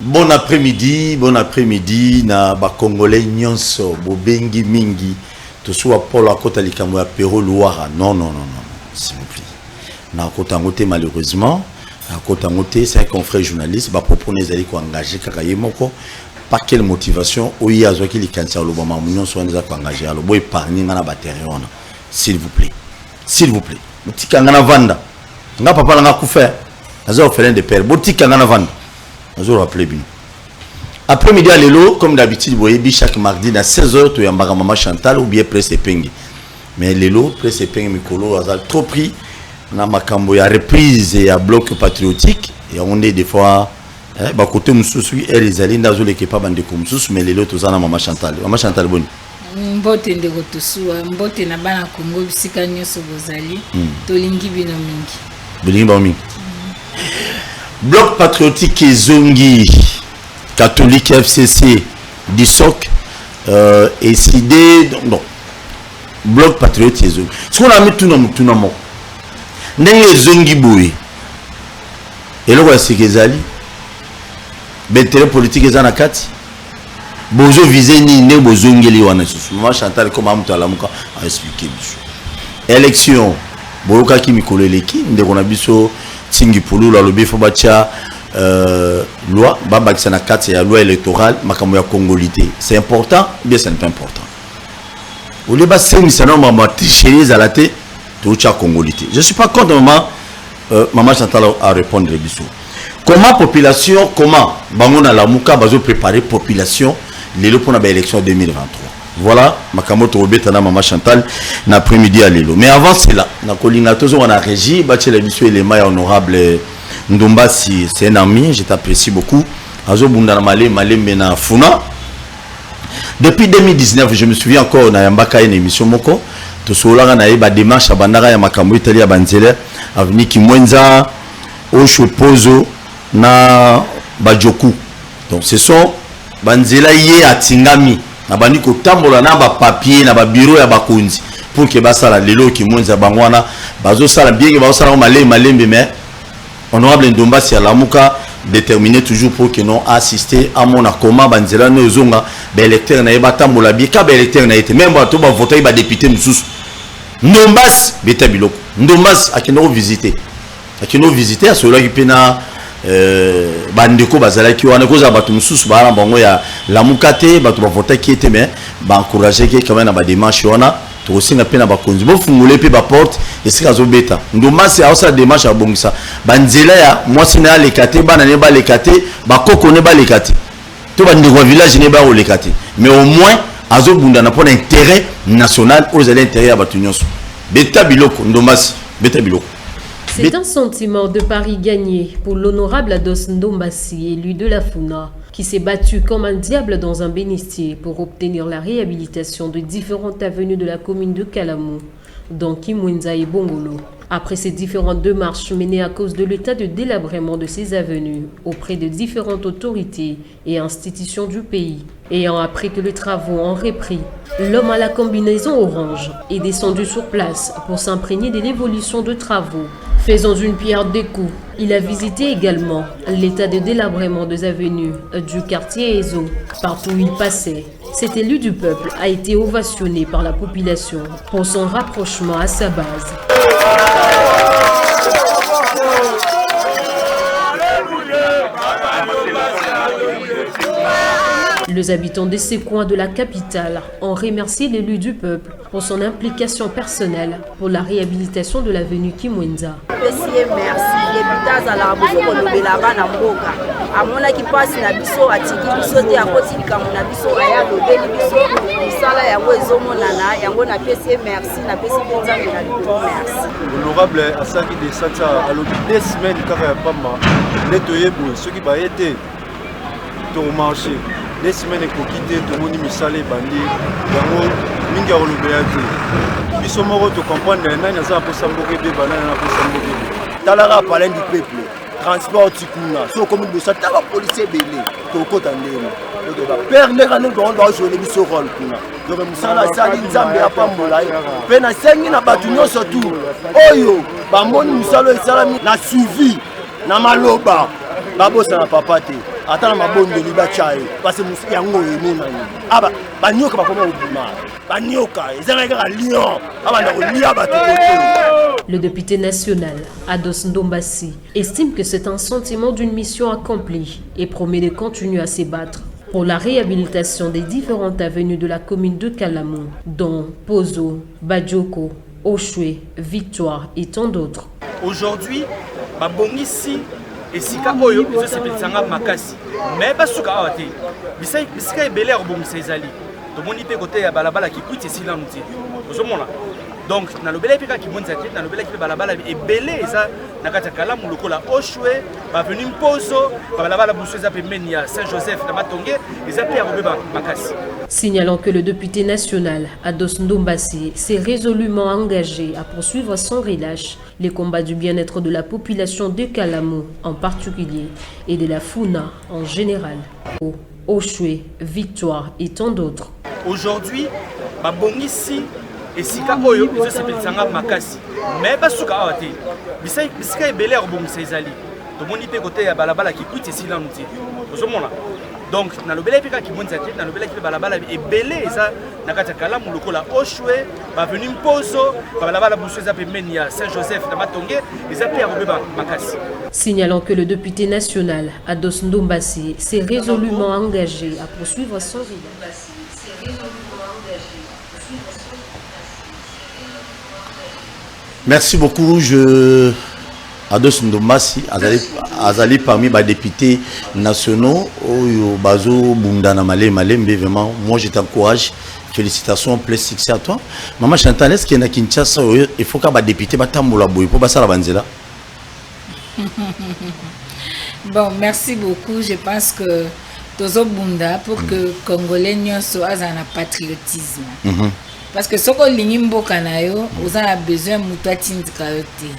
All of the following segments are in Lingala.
Bon après-midi, na ba Congolais nyonso, bobengi mingi, to soit Paul à côté likambo ya Pero Loire. Non, s'il vous plaît. Na côté ngoté malheureusement, na côté ngoté c'est un confrère journaliste, ba proposer d'aller ko engager kakaye moko. Pas quelle motivation, oyi azoki likanisa lobama nyonso wanza ko engager, alo boy épargner na batérion. S'il vous plaît. Botika ngana vanda. Nga papa nga kufa. Nazo faire de père. Botika ngana vanda. Nazo rappeler bien. Après-midi à l'élo, comme d'habitude, vous voyez, chaque mardi à 16h, tu as Maman Chantal ou bien Presse Pengi. Mais l'élo, Presse Pengi, Mikolo, a trop pris. On a Makambo, il y a reprise et il y a bloc patriotique. Et on est des fois, bah, côté Moussoussou, elle est allée dans l'équipe pas bande comme Moussoussou, mais l'élo, tu as Maman Chantal. Maman Chantal, bonne. Mbote ndeko tosuwa mbote na bana Kongo bisika nyoso bozali tolingi bino mingi bilingi ba mingi bloc patriotique ezongi catholique FCC Disok et sidé non bloc patriotique ezongi ce qu'on a mis tout na mo ndenge ezongi boye eloko ya sekezali bentere politique ezana kati bozo visé ni ne bozongeli wana susu Maman Chantal comme amuto alamuka a expliqué biso élection boloka ki mikolo eleki ndeko na biso tingi pulula lobi fo batia loi babakisa na kati ya loi électorale makambo ya congolité c'est important ou bien c'est pas important ou les bas c'est non maman tricherie zalate to cha congolité je suis pas contre maman Chantal à répondre biso comment population comment bangona la muka bazo préparer population l'élo pour la élection 2023. Voilà, Makamoto Robetana Maman Chantal, l'après-midi à l'élo. Mais avant cela, na Kolingatozo, on a régi, bâti la mission élément honorable Ndomba, si c'est un ami, je t'apprécie beaucoup. Azo Bundana Malé Mena Funa. Depuis 2019, je me souviens encore, on a Yambaka une émission Moko. To sola na eba démarche à Bandara ya Makambo Italie à Banzele, avenue Kimwenza, Oshopozo, na Bajoku. Donc ce sont banzela yé atingami na bandi ko tambola na ba papier na ba bureau ya bakonzi pour que basala lelo ki monza bangwana bazo sala bien que bazo sala malembe mais honorable Ndomba si alamuka déterminé toujours pour que non assister à mon akoma banzela no zonga ba électeur na ba tambola bien ka ba électeur na été même ba to ba voter ba député mususu Ndombas beta biloko Ndombas akino visiter à cela qui pena bandeko bazalaki wana koza batu mususu ba bango ya la mukate batu ba voter qui était mais ba encourager que quand même na ba démarche wana to singa pena ba konzi bo fungule pe ba porte esika zo beta ndoma c'est ausa démarche a bongisa banzela ya mwasi na lekate bana ne ba lekate ba koko ne ba lekate to ba ndeko village ne ba o lekate mais au moins azo bunda na pour intérêt national aux intérêts ya batu nyonso beta biloko ndomasi beta biloko. C'est un sentiment de pari gagné pour l'honorable Ados Ndombasi, élu de la Funa, qui s'est battu comme un diable dans un bénistier pour obtenir la réhabilitation de différentes avenues de la commune de Kalamou, dont Kimwenza et Bongolo. Après ces différentes démarches menées à cause de l'état de délabrement de ces avenues auprès de différentes autorités et institutions du pays, ayant appris que les travaux ont repris, l'homme à la combinaison orange est descendu sur place pour s'imprégner de l'évolution de travaux. Faisant une pierre deux coups, il a visité également l'état de délabrement des avenues du quartier Ezo. Partout où il passait, cet élu du peuple a été ovationné par la population pour son rapprochement à sa base. Les habitants de ces coins de la capitale ont remercié l'élu du peuple pour son implication personnelle pour la réhabilitation de l'avenue Kimwenza. Honorable Asaki de Sata, à des semaines, car il y a pas mal, nettoyer ceux qui va aider au marché. Les semaines pour quitter tout le monde misale bandi yango mingi ya kolobela te biso moko to comprendre nani aza po samboke be banana na po samboke talaka parler du peuple transport tikuna so comme de ça ta policier belé to kota ndemo père ndeka ne ndo ndo jouer biso rôle kuna donc musala sali nzambe apambola pe na sengi na batu nyonso tu oyo bamoni musalo esalami na suivi na maloba babosa na papa te ata na mabondeli bachaye parce que yango emonani aba banyoka bakoma obima banyoka ezanga kaka lion abanda kolia bato kote. Le député national, Ados Ndombassi, estime que c'est un sentiment d'une mission accomplie et promet de continuer à se battre pour la réhabilitation des différentes avenues de la commune de Kalamou, dont Pozo, Badjoko, Oshwe, Victoire et tant d'autres. Aujourd'hui, babongisi esika oyo ezosepelisa makasi mais basuka awa te bisika ebele ya kobongisa ezali tomoni mpe kote ya balabala kikwiti esila nuti ozomona donc nalobela mpe kaka kimonisa te nalobela mpe balabala ebele eza na kati ya Kalamu lokola Oshwe bavenu Mpozo balabala busu eza pembeni ya Saint-Joseph na Matonge eza mpe ya kobeba makasi. Signalant que le député national, Ados Ndombassi, s'est résolument engagé à poursuivre sans relâche les combats du bien-être de la population de Kalamou en particulier et de la Funa en général. Oshwe, Victoire et tant d'autres. Aujourd'hui, babongisi esika oyo ezosepelisa makasi mais basuka awa te bisika ebele ya kobongisa ezali tomoni mpe kote ya balabala kikwiti esila nuti ozomona donc nalobela mpe kaka kimonisa te nalobela mpe balabala ebele eza na kati ya Kalamu lokola Oshwe bavenu Mpozo balabala busu eza pembeni ya Saint-Joseph na Matonge eza mpe ya kobeba makasi. Signalant que le député national, Ados Ndombassi, s'est résolument engagé à poursuivre sans relâche. Merci beaucoup. Ados Ndombassi, Azali parmi les députés nationaux, Bazo Bundana Malembe, vraiment, moi je t'encourage. Félicitations, plein succès à toi. Maman Chantal, est-ce qu'il y a Kinshasa, il faut qu'un député Batamboula Boy pour passer à la Banzela? Bon, merci beaucoup. Je pense que Tozo Bunda pour que Congolais soient un patriotisme. Parce que ce qu'on ligne mboka na yo, vous avez besoin de tindika yote.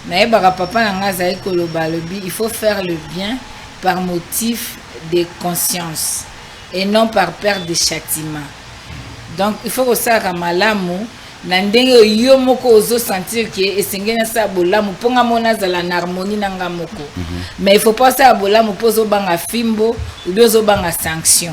Na yebaka papa na ngaza ekoloba lobi, il faut faire le bien par motif de conscience et non par peur de châtiment. Donc il faut que ça malamu na ndenge yo moko ozo sentir que esengena sa bolamu ponga mona zala na harmonie nanga moko. Mais il faut pas ça bolamu pozo banga fimbo ou bien ozo banga sanction.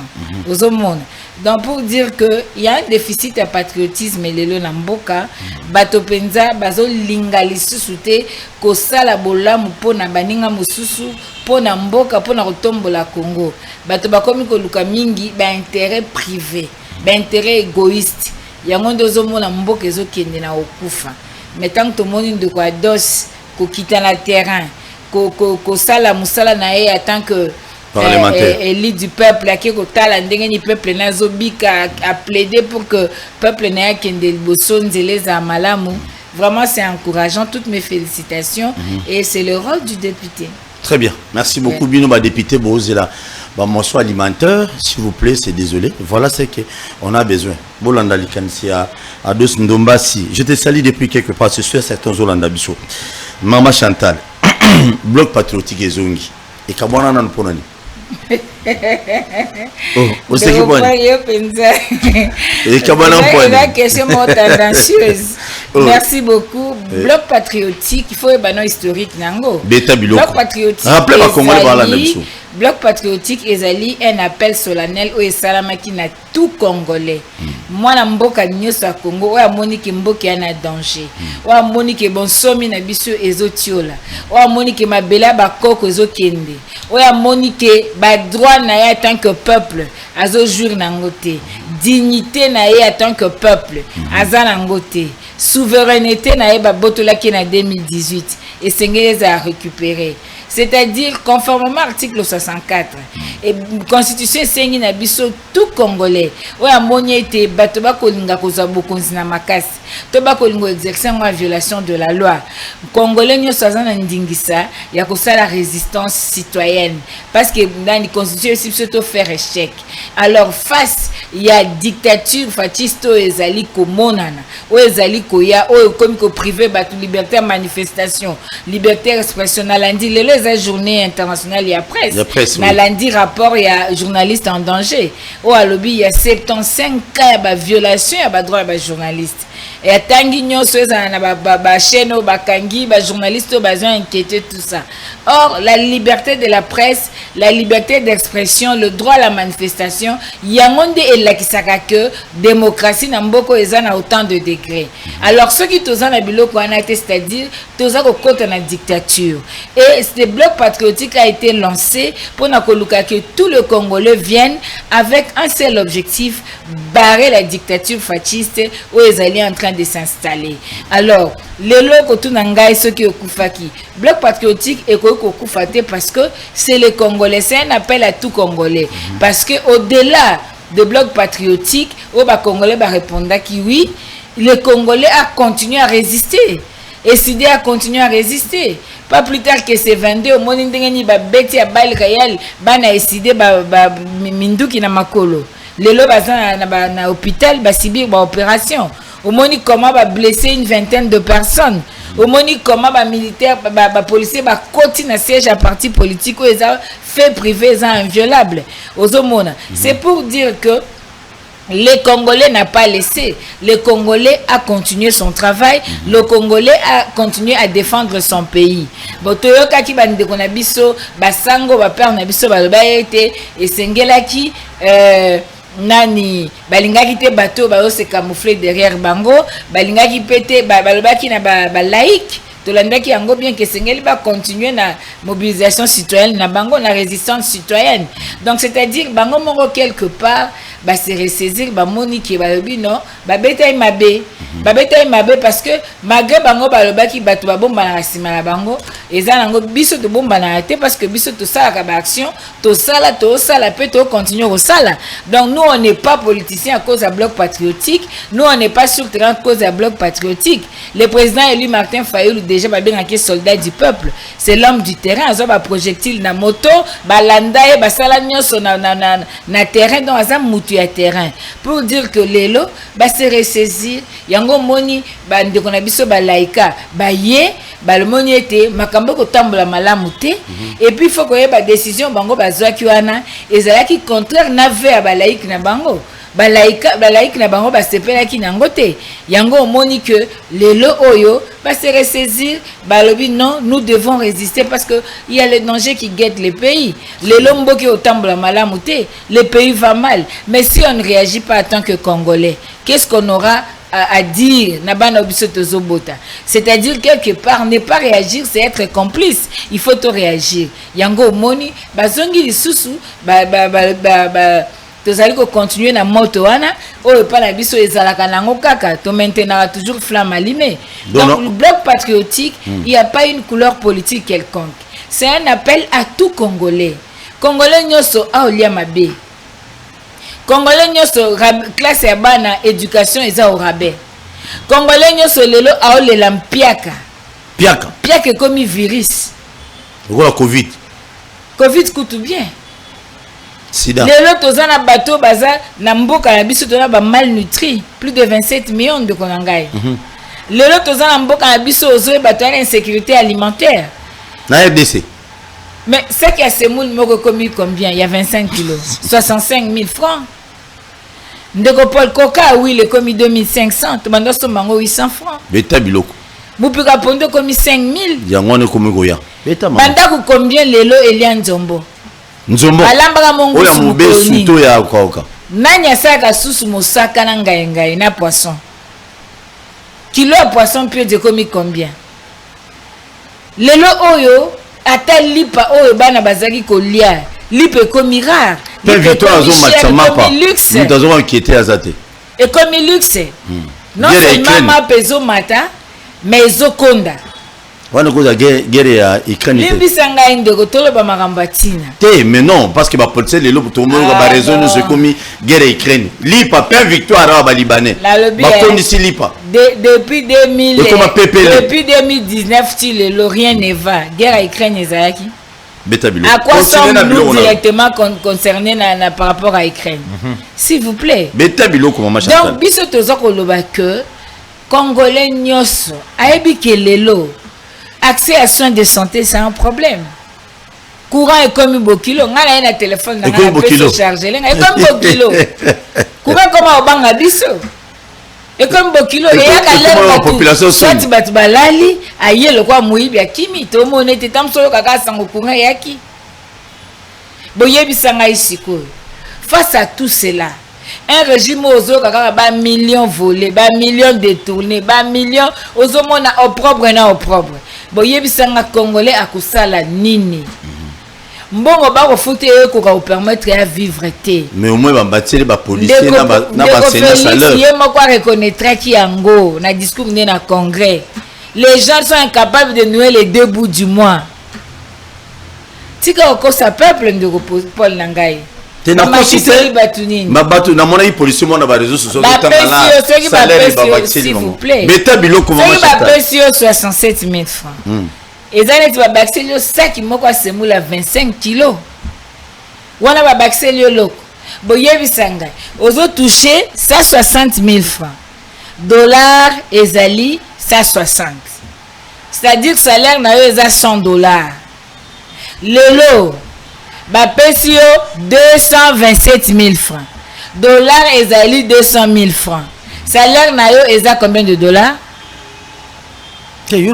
Ozo mona. Donc pour dire que il y a un déficit de patriotisme lelo na mboka, bato penza bazo linga lisusu te ko sala bolamu pona baninga mususu pona mboka pona kotombola Congo. Bato bakomi ko luka mingi ba intérêt privé, ba intérêt égoïste. Yango ndozo mona mboka ezokende na okufa. Mais tant que tout le monde de quoi dos ko kita na terrain, ko sala musala na ye en tant que élite du peuple à qui kotala ndenge ni peuple na zobika a plaider pour que peuple na kende liboso nzele za malamu. Vraiment c'est encourageant, toutes mes félicitations et c'est le rôle du député. Très bien, merci beaucoup Bino ba député Bozela. Bah, morceau alimentaire, s'il vous plaît, c'est désolé. Voilà ce qu'on a besoin. Bolanda Likansia, Ados Ndombassi. Je te salue depuis quelque part, c'est sûr, certains Zolanda Bissot. Maman Chantal, Bloc Patriotique et Zongi. Et Kabwana nan ponani. Oh, c'est qui bon? Et Kabwana ponani. La question tendancieuse. Merci beaucoup. Bloc Patriotique, il faut un historique nango. Bloc Patriotique. Rappelez-moi comment on va la même chose. Bloc Patriotique ezali un appel solennel au esalamaki na tout Congolais. Moi na mboka nyoso ya Congo oya moniki mboka ya na danger. Oya moniki bonsomi na biso ezotiola. Oya moniki mabela bakoko ezokende. Oya moniki ba droit na ya tant que peuple azo jour na ngote. Dignité na ya tant que peuple aza na ngote. Souveraineté na ya ba botolaki na 2018 et sengeli à récupérer. C'est-à-dire, conformément à l'article 64, et constitution sengi na biso tout Congolais, oya moni ete bato ba kolinga kozwa bokonzi na makasi, to ba kolingo exercer en violation de la loi. Congolais nyoso azana ndingisa ya kosala résistance citoyenne parce que dans la constitution c'est surtout faire échec. Alors face il y a dictature fasciste ezali komonana, o ezali koya o comme ko privé bato liberté de manifestation, liberté d'expression na landi lelo la journée internationale, il y a presse. Oui. Na lundi rapport, il y a journaliste en danger. Au Alobi, il y a 75 cas de violation à droit de journaliste. Et à Tanguy Nyonso, ba chaîne, ba kangi, ba journaliste, ba inquiété tout ça. Or, la liberté de la presse, la liberté d'expression, le droit à la manifestation, il y a un monde et la qui que démocratie n'a beaucoup à autant de degrés. Alors, ceux qui sont en biloko, c'est-à-dire, tous au côté de la dictature. Et ce bloc patriotique a été lancé pour que tous les Congolais viennent avec un seul objectif, barrer la dictature fasciste où ils allaient en train de s'installer. Alors, les locaux tout n'angaï ceux qui okufaki. Bloc patriotique est okufate parce que c'est les Congolais, c'est un appel à tout Congolais. Parce que au-delà de bloc patriotique, au bas Congolais va répondre qui oui, les Congolais a continué à résister. Et SIDE a continué à résister. Pas plus tard que ces 22, au moment où il ba beti a bal kayal, bana SIDE ba minduki na makolo. Les lots na hôpital ba subir ba opération. Au moment comment va blesser une vingtaine de personnes. Au moment comment va militaire, ba policier va continuer à siège à parti politique où ils ont fait privé, ils ont inviolable. C'est pour dire que les Congolais n'ont pas laissé. Le Congolais a continué son travail. Le Congolais a continué à défendre son pays. Bon, toyoka ki bande kona biso, basango ba père na biso ba été et sengelaki nani balingaki te bato ba se camoufler derrière bango, balingaki pété balobaki na ba laïque. Tolandaki yango bien que sengeli ba continuer na mobilisation citoyenne na bango na résistance citoyenne. Donc c'est-à-dire bango moko quelque part ba se ressaisir ba moni ki ba lobi non ba betaille mabe parce que malgré bango ba lobaki bato ba bomba na sima na bango eza nango biso to bomba na te parce que biso to sala ka ba action to sala pe to continuer au sala. Donc nous on n'est pas politiciens à cause de bloc patriotique, nous on n'est pas sur terrain à cause de bloc patriotique. Le président élu Martin Fayulu déjà ba bien que soldat du peuple, c'est l'homme du terrain, azo ba projectile na moto, ba landa e ba sala nyonso na terrain donc aza mutu ya terrain pour dire que lelo ba se ressaisir yango moni ba ndeko na biso ba laika ba ye ba le moni ete makambo ko tambola malamu te et puis faut que ba décision bango ba zwaki wana ezalaki contraire na ve ba laika na bango balaïk na bango ba sepelaki nango te yango moni que lelo oyo ba se ressaisir balobi non nous devons résister parce que il y a le danger qui guette le pays lelo mboki otambola malamu te le pays va mal mais si on ne réagit pas en tant que Congolais qu'est-ce qu'on aura à dire nabana biso tozobota c'est-à-dire quelque part ne pas réagir c'est être complice il faut to réagir yango moni bazongi lisusu tozali ko continuer na moto wana oyo pa na biso ezalaka nango kaka to maintenir toujours flamme allumée. Donc le bloc patriotique il n'y a pas une couleur politique quelconque, c'est un appel à tout Congolais. Congolais nyoso a olia mabe, Congolais nyoso classe ya bana éducation eza au rabais, Congolais nyoso lelo a olela mpiaka comme virus ou Covid coûte bien. Sida. Les autres ont un bateau bazar na mboka na biso tona ba malnutri plus de 27 millions de konangai. Les autres ont un mboka na biso ozo bateau na insécurité alimentaire. Na RDC. Mais c'est qu'il y a ces moules moko commis combien? Il y a 25 kilos, 65 000 francs. Ndeko Paul Coca oui le commis 2500, tobando so mango 800 francs. Beta biloko. Mupika pondo commis 5000. Yango ne komi goya. Beta mango. Banda ku combien lelo Elian Nzombo? Nzombo alambaka mongo oya mobesu to ya koka nani asaka susu mosaka na ngai na poisson kilo ya poisson pied de komi combien lelo oyo ata lipa oyo bana bazaki kolia lipa komi rare pe victoire zo matama pa nous avons inquiété azate et comme luxe non seulement ma peso mata mais zokonda wana koza guerre ya Ukraine te libisanga indeko toloba makambo tina te mais non parce que ba police lelo to mo ba raison nous c'est comme guerre Ukraine lipa pas victoire ba libanais ba kondisi lipa depuis 2000 depuis 2019 si le rien ne va guerre Ukraine ezaki betabilo à quoi sommes-nous directement concernés par rapport à Ukraine s'il vous plaît betabilo comme machin donc biso tozo koloba que Congolais nyoso ayebi ke lelo accès à soins de santé, c'est un problème. courant est comme bokilo ngala na téléphone na peut charger lenga comme bokilo courant comment obanga biso et comme bokilo et ya kalera population soit batu balali ayelo kwa muibi akimi to monete tamsolo kaka sango courant yaki boyebisanga isiko face à tout cela un régime ozo kaka ba millions volés ba millions détournés ba millions ozo mona opprobre na opprobre boyebisanga congolais akusala nini mbongo ba refouté ko ka permettre à vivre té mais au moins ba bâtir ba policier na ba sénat salaire yé mo quoi reconnaître qui yango na discours né na congrès les gens sont incapables de nouer les deux bouts du mois tika ko sa peuple de Paul Nangai tena ko cité ma batu na mona policier mo na ba réseaux sociaux tangala salaire ba s'il vous plaît mais tabilo comment ça va payer 67 000 francs et ça net ba baxelio sac moko asemula 25 kilos wana ba baxelio loko boyebisanga ozo toucher 160 000 francs dollars ezali 160 c'est-à-dire salaire na yo eza 100 dollars lelo ba pesio 227 000 francs dollars ezali 200 000 francs salaire na yo eza combien de dollars? Et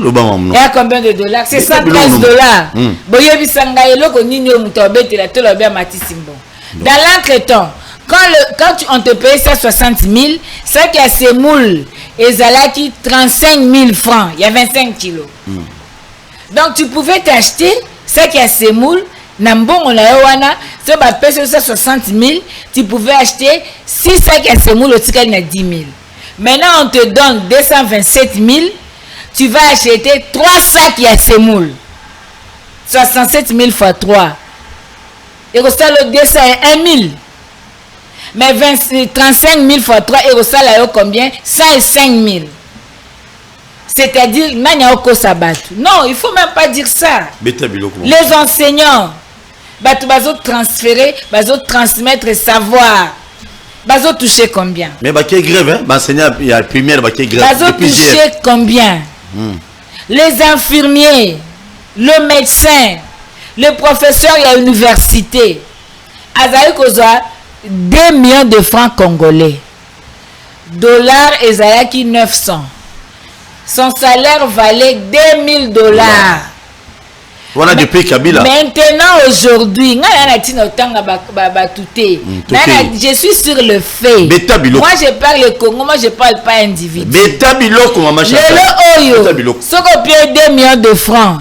à combien de dollars? C'est 113 dollars. Boyebisanga eloko nini o mutobete la tolo bien matisimbo. Dans l'entretemps, quand on te paye 160 000, ça qui a ses moules ezalaki 35 000 francs, il y a 25 kilos. Donc tu pouvais t'acheter ça qui a ses moules nambongo na yo wana, so ba pèse 160 000, tu pouvais acheter 6 sacs à ses moules au tikali na 10 000. Maintenant on te donne 227 000. Tu vas acheter 3 sacs à semoule. 67 000 fois 3. Et au salaire de 200 1 000. Mais 35 000 fois 3, et au salaire combien? 105 000. C'est-à-dire, non, il ne faut même pas dire ça. Les enseignants, ils transférer, ils transmettre savoir. Ils toucher combien? Mais ils grève, hein? Enseignant, il y a la première qui grève. Ils toucher combien? Les infirmiers, le médecin, le professeur à l'université, Azaï Kozwa, 2 millions de francs congolais. Dollars Ezayaki 900. Son salaire valait 2000 dollars. Voilà depuis Kabila. Maintenant, aujourd'hui, je suis sur le fait. Moi, je parle le Congo, moi, je ne parle pas individu. Le Oyo, ce qu'on paye 2 millions de francs,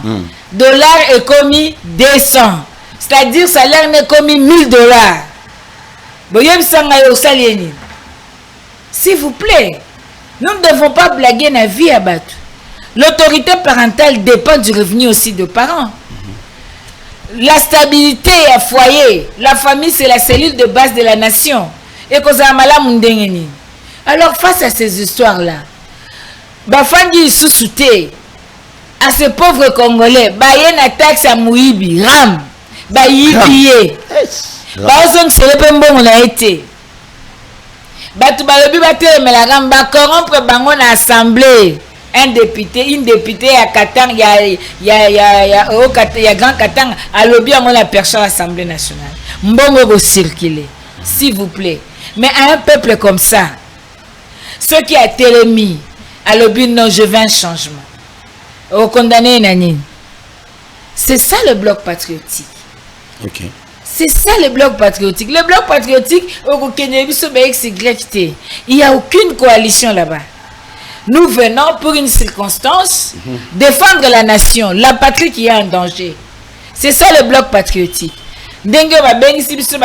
dollars est commis 200. C'est-à-dire, salaire n'est commis 1000 dollars. S'il vous plaît, nous ne devons pas blaguer la vie à battre. L'autorité parentale dépend du revenu aussi des parents. La stabilité à foyer, la famille c'est la cellule de base de la nation. Et alors face à ces histoires-là, Bafandi sous-souté à ce pauvre Congolais, Bayen a taxe à Mouibi, Ram, Bayibiye, Bazon Selepembo on a été. Batu Balobi Bate Melaram, Bakorrompre Bangon à assemblée. Un député, une députée à Katang, il y a Grand Katang, à lobby à la personne à l'Assemblée nationale. Mbongo go circuler, s'il vous plaît. Mais à un peuple comme ça, ceux qui a télémis, à lobby non, je veux un changement. Au condamné Nanine. C'est ça le bloc patriotique. Ok. C'est ça le bloc patriotique. Le bloc patriotique, il n'y a aucune coalition là-bas. Nous venons pour une circonstance défendre la nation, la patrie qui est en danger. C'est ça le bloc patriotique. Dengue va bénir si biso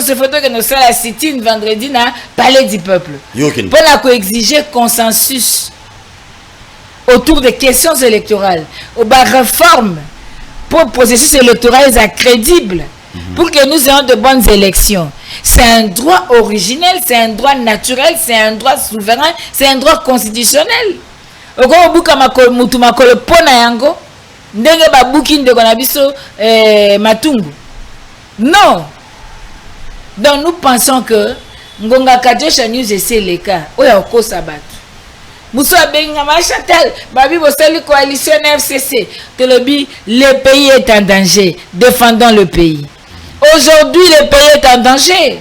se photo que nous sommes à sit-in vendredi na palais du peuple. Pour la coexiger consensus autour des questions électorales, aux réformes pour processus électoral crédible. Pour que nous ayons de bonnes élections. C'est un droit originel, c'est un droit naturel, c'est un droit souverain, c'est un droit constitutionnel. Non. Donc nous pensons que Ngonga Kadjosha News essaie les cas. Moussa Bengama Chantal, Babi Bossali coalition FCC. Le pays est en danger. Défendons le pays. Aujourd'hui, le pays est en danger.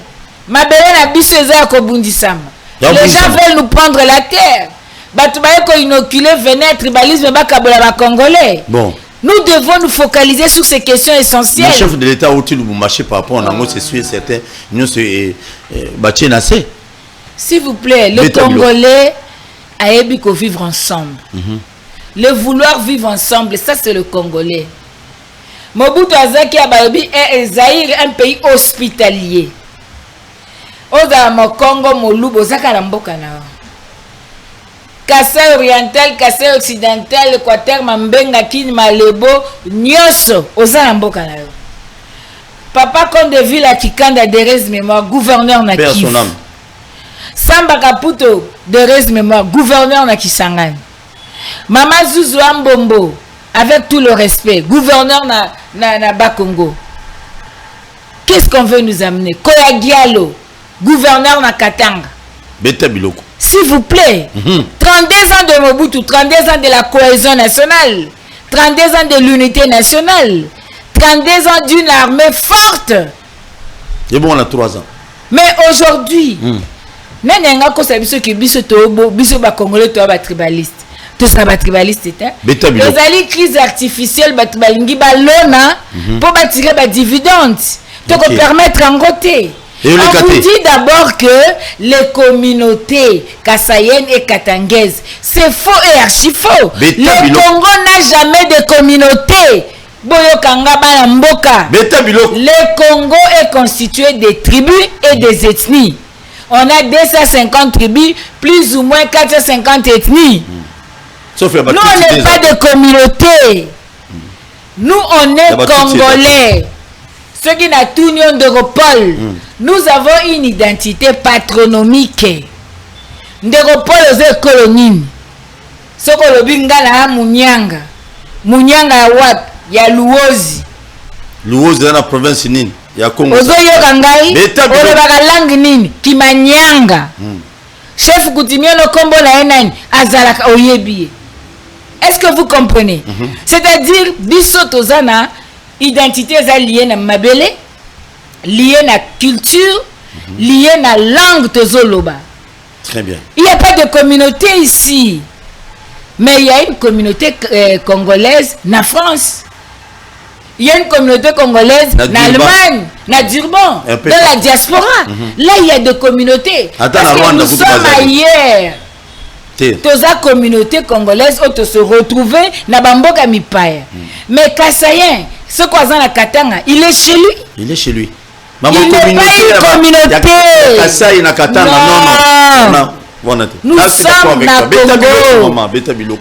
Ma belle a bisouza Kobundisama. Les gens veulent nous prendre la terre. Batubaye ko inoculer venir tribalisme bakabola Congolais. Bon. Nous devons nous focaliser sur ces questions essentielles. Le chef de l'État a-t-il marché par rapport à nous, c'est sûr et certain. Nous sommes bâtis nassé. S'il vous plaît, le Congolais a ébi qu'on vivre ensemble. Le vouloir vivre ensemble, ça c'est le Congolais. Mobutu Azaki Abayobi est Zaïre, un pays hospitalier. Oza mo Congo Molubo Zakala Mboka na. Kassai oriental, Kassai occidental, Équateur, Mambenga, Kin, Malebo, Nyoso, Oza Mboka na. Papa Kondeville à Kikanda Derez Mémoire, gouverneur na Kivu. Samba Kaputo Derez Mémoire, gouverneur na Kisangani. Mama Zouzou Ambombo, avec tout le respect, gouverneur na Bakongo. Qu'est-ce qu'on veut nous amener? Koya Diallo, gouverneur na Katanga. Beta Biloko. S'il vous plaît, 32 ans de Mobutu, 32 ans de la cohésion nationale, 32 ans de l'unité nationale, 32 ans d'une armée forte. Et bon, on a 3 ans. Mais aujourd'hui, Nenenga Kosabiso qui biso tobo, biso ba Congolais to ba tribaliste. Tout ça ba tribaliste est. Les alliés crise artificielle ba tribalingi ba lona pour bâtir ba dividendes. Donc permettre en côté. On vous dit d'abord que les communautés kassayennes et katangaises, c'est faux et archi faux. Le Congo n'a jamais de communauté. Le Congo est constitué des tribus et des ethnies. On a 250 tribus, plus ou moins 450 ethnies. Nous, on n'est pas de communauté. Nous, on est Congolais. Ceux qui n'ont tout union d'Europol, nous avons une identité patronomique. D'Europol aux colonies. Ce que le Bingala Munyanga. Munyanga Wat, il y a Louozi. Louozi dans la province Nine. Il y a Congo. Ozo Yokangai, Olebaka langue Nine, Kimanyanga. Chef Coutumier no kombo na enani, Azalaka Oyebi. Est-ce que vous comprenez? C'est-à-dire, biso tozana, identité liée à mabele, liée à culture, liée à langue tozoloba. Très bien. Il n'y a pas de communauté ici. Mais il y a une communauté congolaise en France. Il y a une communauté congolaise en Allemagne, en Durban, dans la diaspora. Là, il y a des communautés. Parce que nous sommes ailleurs. Toutes les communautés congolaises ont se retrouver dans Bamboka Mipaya. Mais Kassayen, ce qu'on a dans Katanga, il est chez lui. Il est chez lui. Il n'est pas une communauté. Kassayen na Katanga, non. Nous sommes na Congo.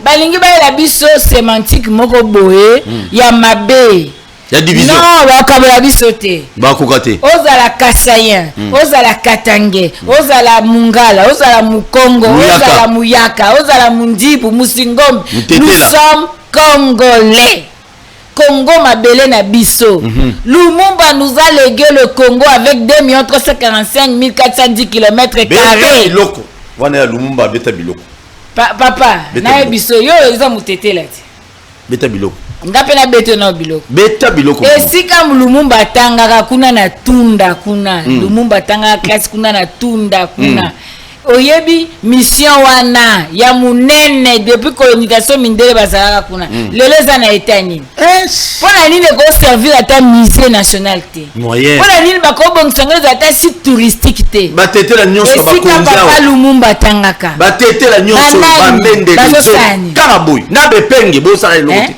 Balingi ba la biso sémantique moko boye ya mabe. Ya division. Non, wakabela biso te. Bakokate. Ozala Kassayen, ozala Katangais, ozala Mungala, ozala Mukongo, ozala Muyaka, ozala Mundibu, Musingom. Nous sommes Congolais. Congo mabele na biso. Lumumba nous a légué le Congo avec 2 345 410 km². Wana Lumumba beta biloko. Papa, na biso yo eza mutete lati. Beta biloko. Ngapena beto na biloko. Beta biloko. Esika Lumumba tangaka kuna na tunda kuna. Lumumba tangaka classe kuna na tunda kuna. Oyebi mission wana ya munene depuis colonisation mindele bazalaka kuna. Lelo za na etani. Pona nini ko servir ata musée national te. Moyen. Pona nini ba ko bongsanga ata site touristique te. Batete la nyonso ba konza. Papa Lumumba tangaka. Batete la nyonso ba mende de. Karaboy. Na bepenge bo sala lokote.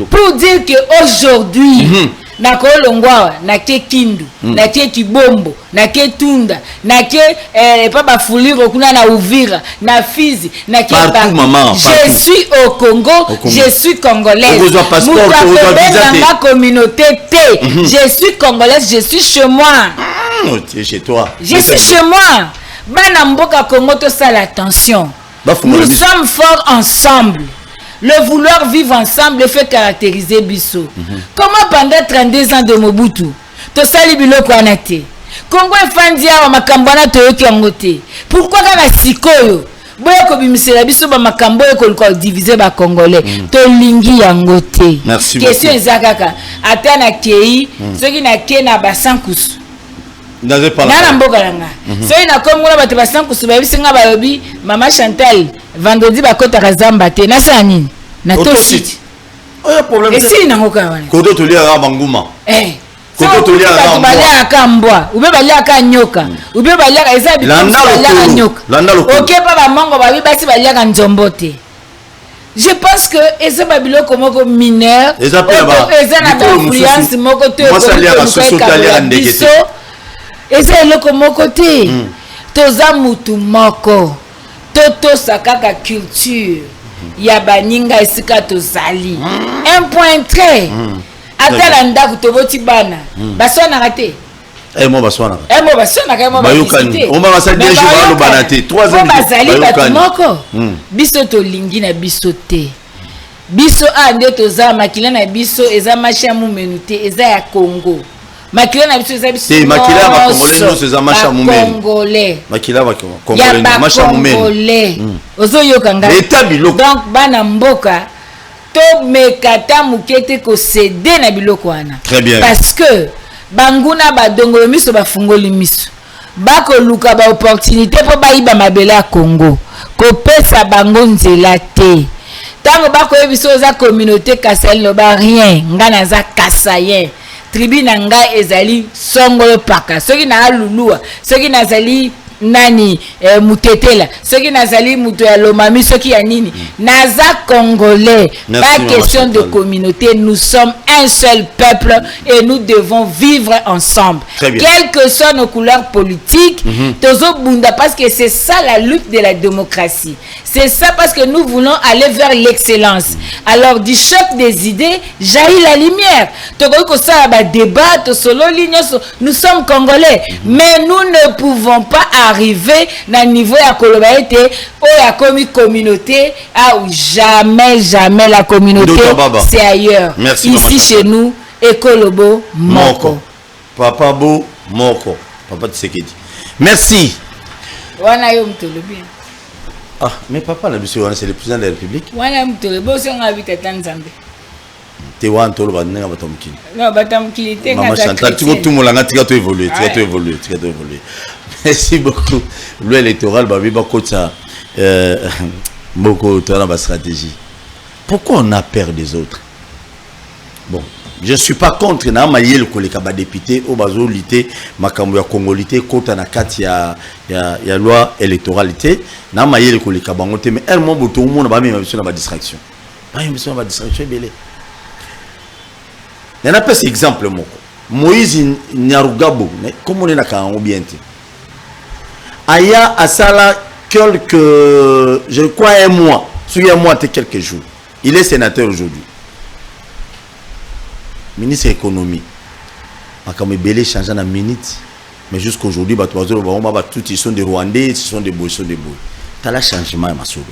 Pour dire que aujourd'hui na kolongwa na ke Kindu, na ke Kibombo, na ke Tunda, na ke papa Fuliro kuna na Uvira, na Fizi, na ke je suis au Congo, je suis congolaise. Ma communauté T. Je suis congolaise, je suis chez moi. Tu es chez toi. Je suis chez moi. Bana mboka Congo to ça l'attention. Nous sommes forts ensemble. Le vouloir vivre ensemble fait caractériser Bisso. Comment pendant 32 ans de Mobutu, to sali biloko anate. Congo fandia wa makambana to yoki angote. Pourquoi kana sikoyo boye ko bimisela biso ba makambo ko diviser ba congolais to lingi yango te. Merci question ezakaka ata na kei soki na ke na ba sankusu n'avez pas na mboka langa soki na komona bato ba sankusu ba bisinga ba lobi mama Chantal vendredi ba kota kazamba te na sani na to site oya problème et si na ngoka wana kodo to lia ra banguma kodo to lia ra balia kambwa ube balia ka nyoka ube balia ka eza bi balia nyoka OK pa ba mongo ba basi balia ka nzombo te. Je pense que eza babilo komoko mineur eza na influence moko te moi ça lia la société lia ndekete eza eloko moko te toza mutu moko toto sakaka culture ya baninga esika tozali un point très atala ndako toboti bana baswana te moi baswana bayokani on va ça déjà ba lo banate 3 ans bazali bato moko biso tolingi na biso te biso ande toza makila na biso eza masha mumenu te eza ya Congo makila na biso eza biso makila ba congolais no eza masha mumenu congolais makila ba congolais masha mumenu ozo yoka nga biloko donc bana mboka to mekata mukete ko céder na biloko wana parce que banguna badongolo miso bafungoli miso bako luka ba opportunité po bayiba mabele ya Congo ko pesa bango nzela te tango bako yebiso za communauté kasel no ba rien ngana za kasayen tribune nga ezali songolo paka soki na lulua soki nazali nani mutetela soki nazali muto ya lomami soki ya nini naza congolais. Pas question de communauté, nous sommes un seul peuple et nous devons vivre ensemble quelles que soient nos couleurs politiques. Tozo bunda parce que c'est ça la lutte de la démocratie, c'est ça parce que nous voulons aller vers l'excellence. Alors du choc des idées jaillit la lumière. Toko ça ba débat to solo ligne, nous sommes congolais mais nous ne pouvons pas arriver dans le niveau à Kolobaete ou à communauté où jamais la communauté c'est ailleurs. Merci, ici chez nous Ekolobo moko papa bo moko papa Tshisekedi merci wana yo mtolobi mais papa la monsieur c'est le président de la République wana mtolobi so ngabita Tanzanie te wan tolo ba nenga batamkili non batamkili te maman Chantal tu tout mon langa tika to évoluer. Merci beaucoup. Loi électorale babi ba kota beaucoup dans la stratégie. Pourquoi on a peur des autres? Bon, je ne suis pas contre na mayel ko le kaba député au bazo lité makambo ya congolité kota na kati ya loi électoralité na mayel ko le kaba ngote mais elle mo boto mo na ba mi na ba distraction. Ba mi na ba distraction belé. Il y a pas cet exemple moko. Moïse Nyarugabo, comment on est là bien te. Aya Asala quelques, je crois un mois, sur un mois et quelques jours. Il est sénateur aujourd'hui. Ministre de l'économie. Comme Belé change en minute, mais jusqu'aujourd'hui, ils sont des Rwandais, ils sont des Bois, ils sont des Bois. T'as la changement ma solo.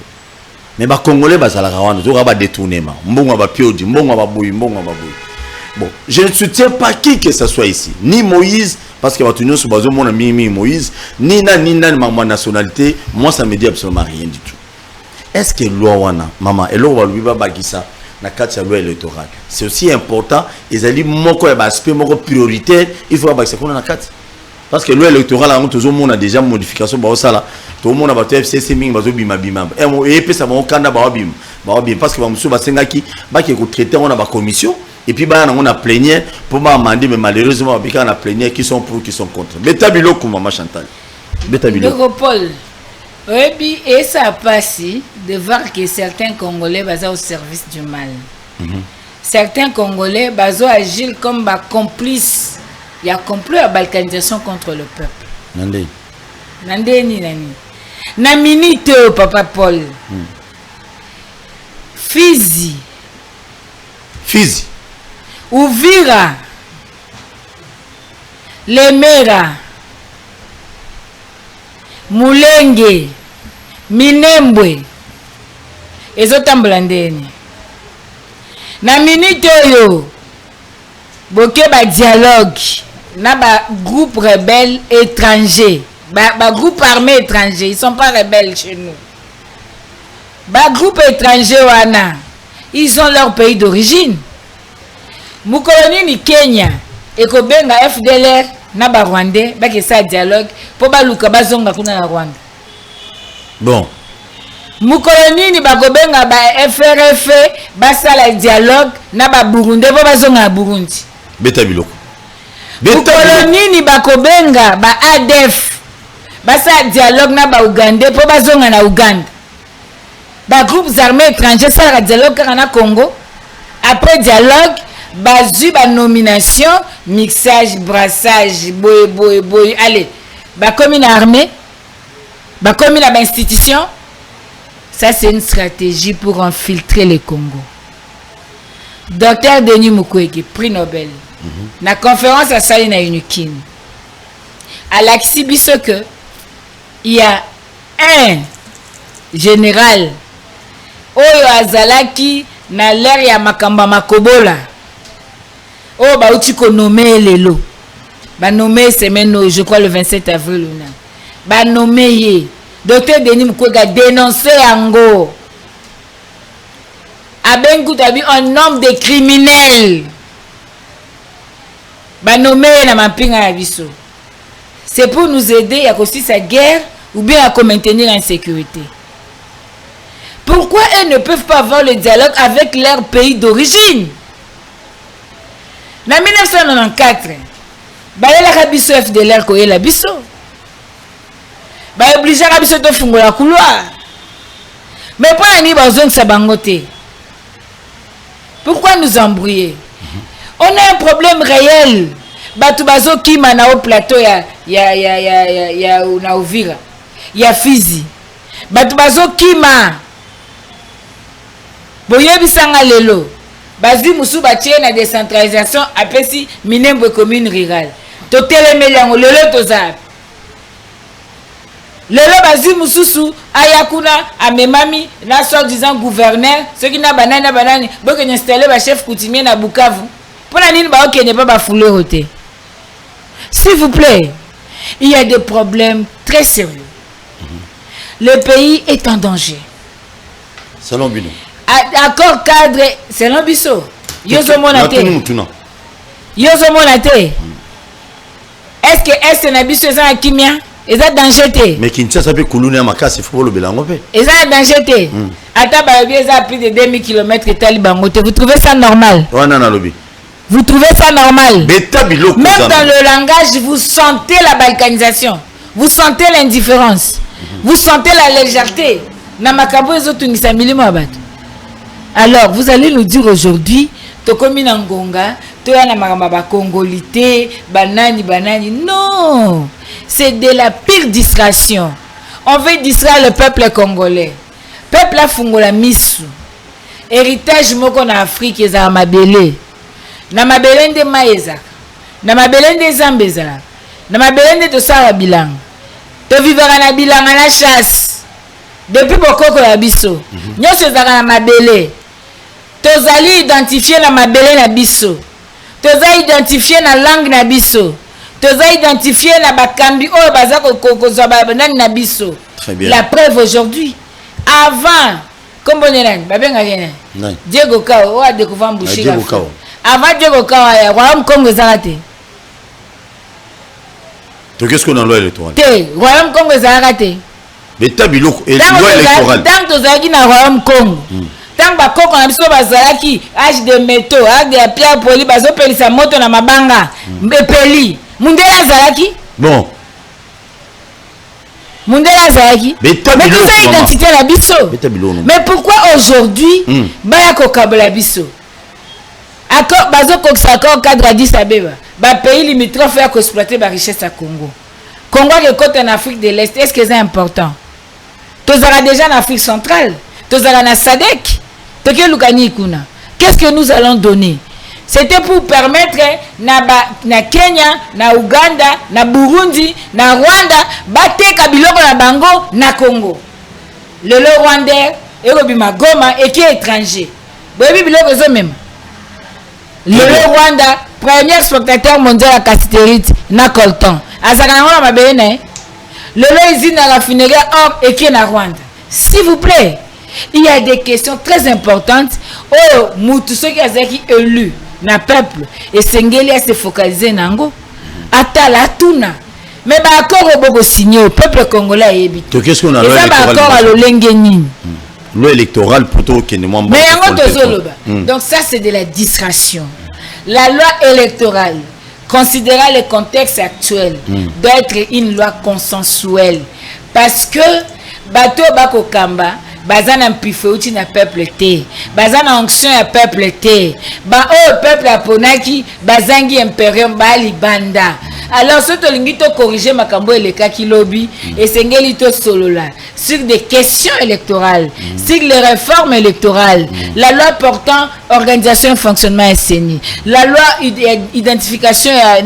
Mais les Congolais, ils ont détournement. Mbongo ba piodi, mbongo ba boui, mbongo ba boui. Bon, je ne soutiens pas qui que ce soit ici, ni Moïse, parce que l'union sur base mon ami Moïse, ni ma nationalité, moi ça me dit absolument rien du tout. Est-ce que loi wana, maman, et loi va bagisa na carte loi électorale, c'est aussi important. Ils allaient moko et aspect moko prioritaire, il faut bagisa qu'on a na carte. Parce que loi électorale, on tout le monde a déjà modification, bah ça là, tout le monde a battu FCC ming bazo bima bima. Et puis ça va au Canada bah bim, parce que bah monsieur basenga qui bah qui est traité on a ba commission. Et puis on a plénière pour m'amender, mais malheureusement on a plénière qui sont pour, qui sont contre. Beta biloko maman Chantal. Beta biloko. Paul. Oui, et ça passe de voir que certains Congolais basent au service du mal. Certains Congolais basent agir comme complices. Il y a complot à balkanisation contre le peuple. Nandé. Nandé ni nani. Na minute papa Paul. Fizi. Uvira, Lemera, Mulenge, Minembwe, ezotambola ndeni. Na minute yo, boke ba dialogue, na ba groupe rebelle étranger, ba groupe armé étranger, ils sont pas rebelles chez nous. ba groupe étranger wana ils ont leur pays d'origine. Mukolo ni Kenya ekobenga FDLR na ba Rwandais ba ke sa dialogue po ba luka bazonga kuna na Rwanda. Bon. Mukolo ni bakobenga ba FRF ba sala dialogue na ba Burundi po bazonga na Burundi. Beta biloko. Mukolo ni bakobenga ba ADF ba sala dialogue na ba Uganda po bazonga na Uganda. Ba groupes armés étrangers sala dialogue na Congo. Après dialogue bazu ba nomination, mixage, brassage, boy. Allez, ba comme une armée, ba comme une institution. Ça c'est une stratégie pour infiltrer le Congo. Dr Denis Mukwege, prix Nobel. La conférence à Salina Unikin. À l'exhibition que il y a un général Oyo Azalaki na l'air ya makamba makobola. Oh, bah, tu peux nommer les lots. Bah, nommer semaine, je crois, le 27 avril. Bah, nommer. Docteur Denis Mukwege a dénoncé Ango. Abengout a vu un nombre de criminels. Bah, nommer la mapping à Abisso. C'est pour nous aider à aussi sa guerre ou bien à maintenir l'insécurité. Pourquoi elles ne peuvent pas avoir le dialogue avec leur pays d'origine? En 1994, balela biso FDLR koyela biso. Ba obligé biso to fungola couloir. Mais pour la ni bazon sabangote. Pourquoi nous embrouiller? On a un problème réel. Batu bazo kima na au plateau ya na Uvira. Ya Fizi. Batu bazo kima. Boyebisanga lelo. Bazi musu batie na décentralisation apesi minembo commune rurale. Toteleme yango lelo tozap. Lelo bazi mususu ayakuna amemami na sort disant gouverneur ceux qui na banani boko installer ba chef coutumier na Bukavu. Pour la nini ba okene pas ba fouler roté. S'il vous plaît, il y a des problèmes très sérieux. Le pays est en danger. Selon Bino. Accord cadre, c'est l'ambition. Yozo monate. Yozo monate. Est-ce que est-ce n'abisso ça kimia? Est ça danger? Mais Kinshasa peut couler à Makasi, il faut le bélango. Est ça danger? Attends, bien ça plus de 2000 km talibangote. Vous trouvez ça normal? Vous trouvez ça normal? Même dans le langage, vous sentez la balkanisation. Vous sentez l'indifférence. Vous sentez la légèreté. Namakabo ezotunisa milimo abatu. Alors, vous allez nous dire aujourd'hui, Tokomi Nangonga, Toyana Maramba Congolité, Banani. Non! C'est de la pire distraction. On veut distraire le peuple congolais. Peuple a fungola misu. Héritage moko na Afrique eza mabele. Na mabele nde maeza. Na mabele nde zambeza. Na mabele nde tosala bilang. To vivera na bilanga na chasse. Depuis bokoko ya biso. Nyonso ezaka na mabele. Tozali identifié na mabele na biso. Toza identifié na langue na biso. Toza identifié na bakambi oyo baza kokozwa banani na biso. La preuve aujourd'hui. Avant, comme on est babenga yena. Diego Kao a découvert Mbouchi. Avant Diego Kao ya Royaume Congo ezalate. Donc qu'est-ce qu'on a loi électorale? Royaume Congo ezalate. Mais tabilo et loi électorale. Tant tozalaki na Royaume Congo. Tant ba koko na biso bazalaki âge de métaux, âge de pierre poli bazo pelisa moto na mabanga. Mbepeli. Mundela azalaki? Bon. Mundela azalaki? Mais tout ça identité la biso. Mais pourquoi aujourd'hui baya kokabola biso? Accord bazo koksa cadre Addis Abeba. Ba pays limitrophe ya exploiter ba richesse à Congo. Congo est côté en Afrique de l'Est, est-ce que c'est important? Tozara déjà en Afrique centrale. Tozara na SADC. Qu'est-ce que nous allons donner? C'était pour permettre na Kenya, na Uganda, na Burundi, na Rwanda, bateka biloko na bango na Congo. Le Rwandais, Erobima Goma et qui est étranger. Boyebi biloko zo même. Le Rwanda, premier exportateur mondial à cassiterite na coltan. Azaka na mabele na. Le usine à raffinerie or et qui est na Rwanda. S'il vous plaît. il y a des questions très importantes. Oh, mutu ceux qui ont élu na peuple et sengeli à se focaliser nango. Atala tuna. Mais bah accord au bogo signé au peuple congolais et qu'est-ce qu'on a là accord à l'olengeni. Loi électorale plutôt que ne m'en. Mais donc ça c'est de la distraction. La loi électorale, considérant le contexte actuel, doit être une loi consensuelle. Parce que, bateau bako kamba, bazan en pifeuti na peuple te, bazan en onction à peuple te, ba oh peuple aponaki, bazangi imperium bali banda. Alors, ce que l'ingito corriger makambo et le kaki lobby et sengelito solola sur des questions électorales, sur les réformes électorales, la loi portant organisation et fonctionnement SNI, la loi identification et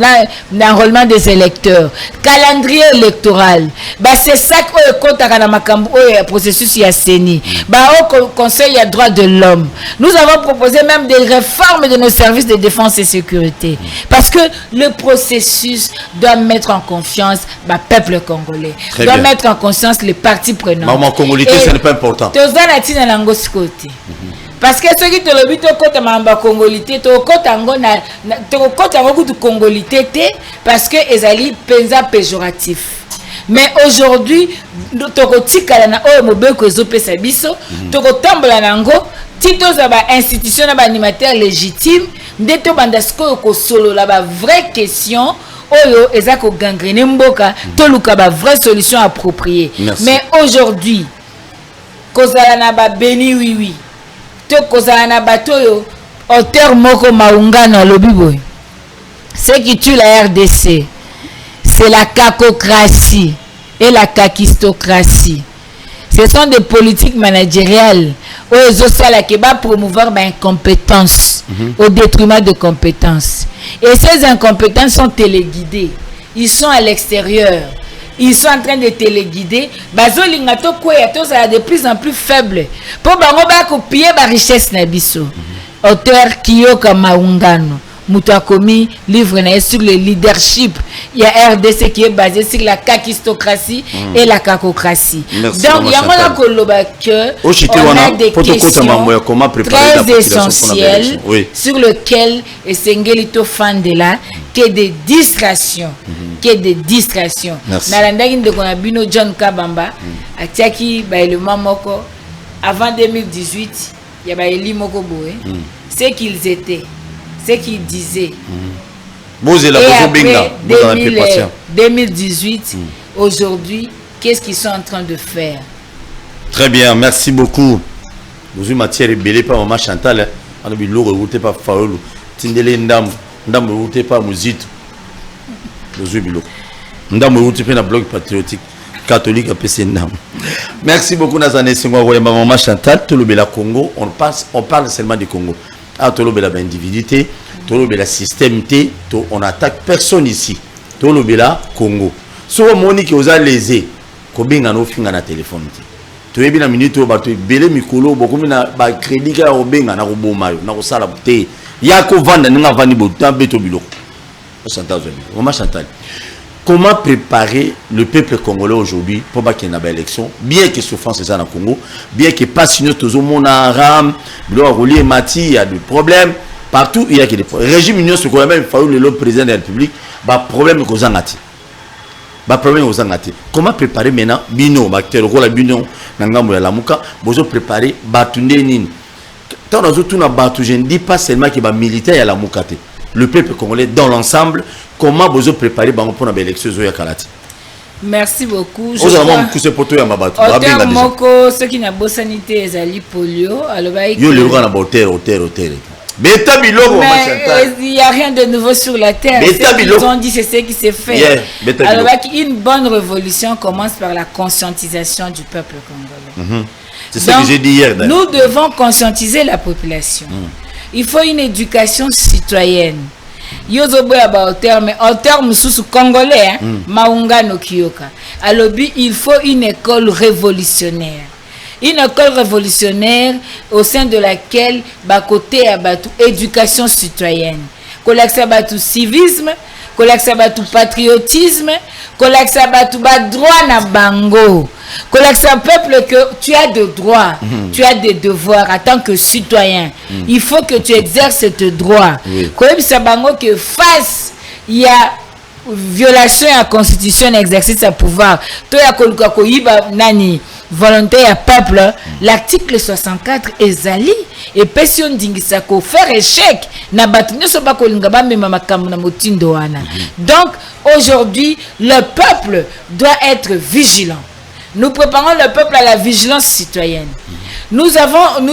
l'enrôlement des électeurs, calendrier électoral, bah c'est ça que compte à makambo et processus SNI, bah au conseil à droits de l'homme. Nous avons proposé même des réformes de nos services de défense et sécurité parce que le processus doit mettre en confiance le peuple congolais, doit mettre en conscience les parties prenantes. Maman congolité, ce n'est pas important. Parce que ceux qui te le disent, côté mamba congolité, to côté ango na to côté ango du congolité parce que ezali penza péjoratif. Mais aujourd'hui, to tika na o mobeko ezopesa biso, to tambola nango, tito za ba institution na ba animateur légitime, ndeto bandasko ko solo la ba vraie question. Oyo ezako gangrene mboka toluka ba vraie solution appropriée. Mais aujourd'hui kozala na ba beni oui to kozala na batoyo auteur moko maungano lobibo. Ce qui tue la RDC c'est la cacocratie et la kakistocratie. Ce sont des politiques managériales où ils ont promouvoir l'incompétence au détriment de compétences. Et ces incompétences sont téléguidées. Ils sont à l'extérieur. Ils sont en train de téléguider. Bazolingato kweyato ça de plus en plus faible. Pour bango ba copier ba richesse na biso. Auteur Kiyoka Maungano. Moutakomi livre sur le leadership. Il y a RDC qui est basé sur la kakistocratie et la cacocratie. Merci, donc il y a un koloba que on a des questions très essentielles sur lesquelles Sengelito Fandela qui est des distractions. Qui est des distractions. Nalandaki ndekona bino John Kabamba atiaki ba élément moko avant 2018 il y a ba éli moko boé c'est qu'ils étaient ce qu'ils disaient. Et après 2018, aujourd'hui, qu'est-ce qu'ils sont en train de faire? Très bien, merci beaucoup. Vous matière belé pas maman Chantal, on a vu l'eau routé pas Faoulou, Tindele ndam routé pas Mouzit. Vous bilo. Ndam routé pas na blog patriotique catholique à PC ndam. Merci beaucoup Nazané Singwa maman Chantal, tout le bela Congo, on parle seulement du Congo. Ah, tout le bela individualité, tout le bela système T, on attaque personne ici. Tout le bela Congo. So Monique aux a lésé, kobinga no finga na téléphone. Tu es bien la minute où tu belé mikolo, beaucoup na ba crédit ka obenga na roboma na ko sala te. Ya ko vanda nga vani bo tambe to bilo. On Chantal. Comment préparer le peuple congolais aujourd'hui pour qu'il y ait une élection, bien que souffrance est dans le Congo, bien que pas sinon tout le monde en rame, il y a des problèmes, partout il y a des problèmes. Le régime union se connaît même, il faut le président de la République, problème aux angati. Comment préparer maintenant bino, acteur rôle bino, nangambo ya lamuka, bozo préparer batunde nini. Tant dans tout na batu, je ne dis pas seulement qu'il va militaire ya lamuka te. Le peuple congolais dans l'ensemble, comment vous préparez pour l'élection de Kalati? Merci beaucoup. Vous avez auteur moko ceux qui n'a pas sanité ezali polio alors yo le roi na hôtel beta biloko mais il y a rien de nouveau sur la terre. Ils ont dit c'est ce qui s'est fait. Alors une bonne révolution commence par la conscientisation du peuple congolais. C'est ce que j'ai dit hier. Nous devons conscientiser la population. Il faut une éducation citoyenne. Mais en termes sous congolais, Maungano Kiyoka. Alors, il faut une école révolutionnaire. Une école révolutionnaire au sein de laquelle, côté éducation citoyenne, civisme, kolakisa batu patriotisme, kolakisa batu ba droit na bango, kolakisa peuple que tu as des droits, tu as des devoirs en tant que citoyen. Il faut que tu exerces tes droits. Kolakisa bango que face il y a violation à la constitution exercice à pouvoir. Toi ya koluka koyiba nani volonté à peuple, l'article 64 ezali et person dingisa ko faire échec na batu nyoso ba kolinga ba mema makambo na motindo wana. Donc aujourd'hui le peuple doit être vigilant. Nous préparons le peuple à la vigilance citoyenne. Nous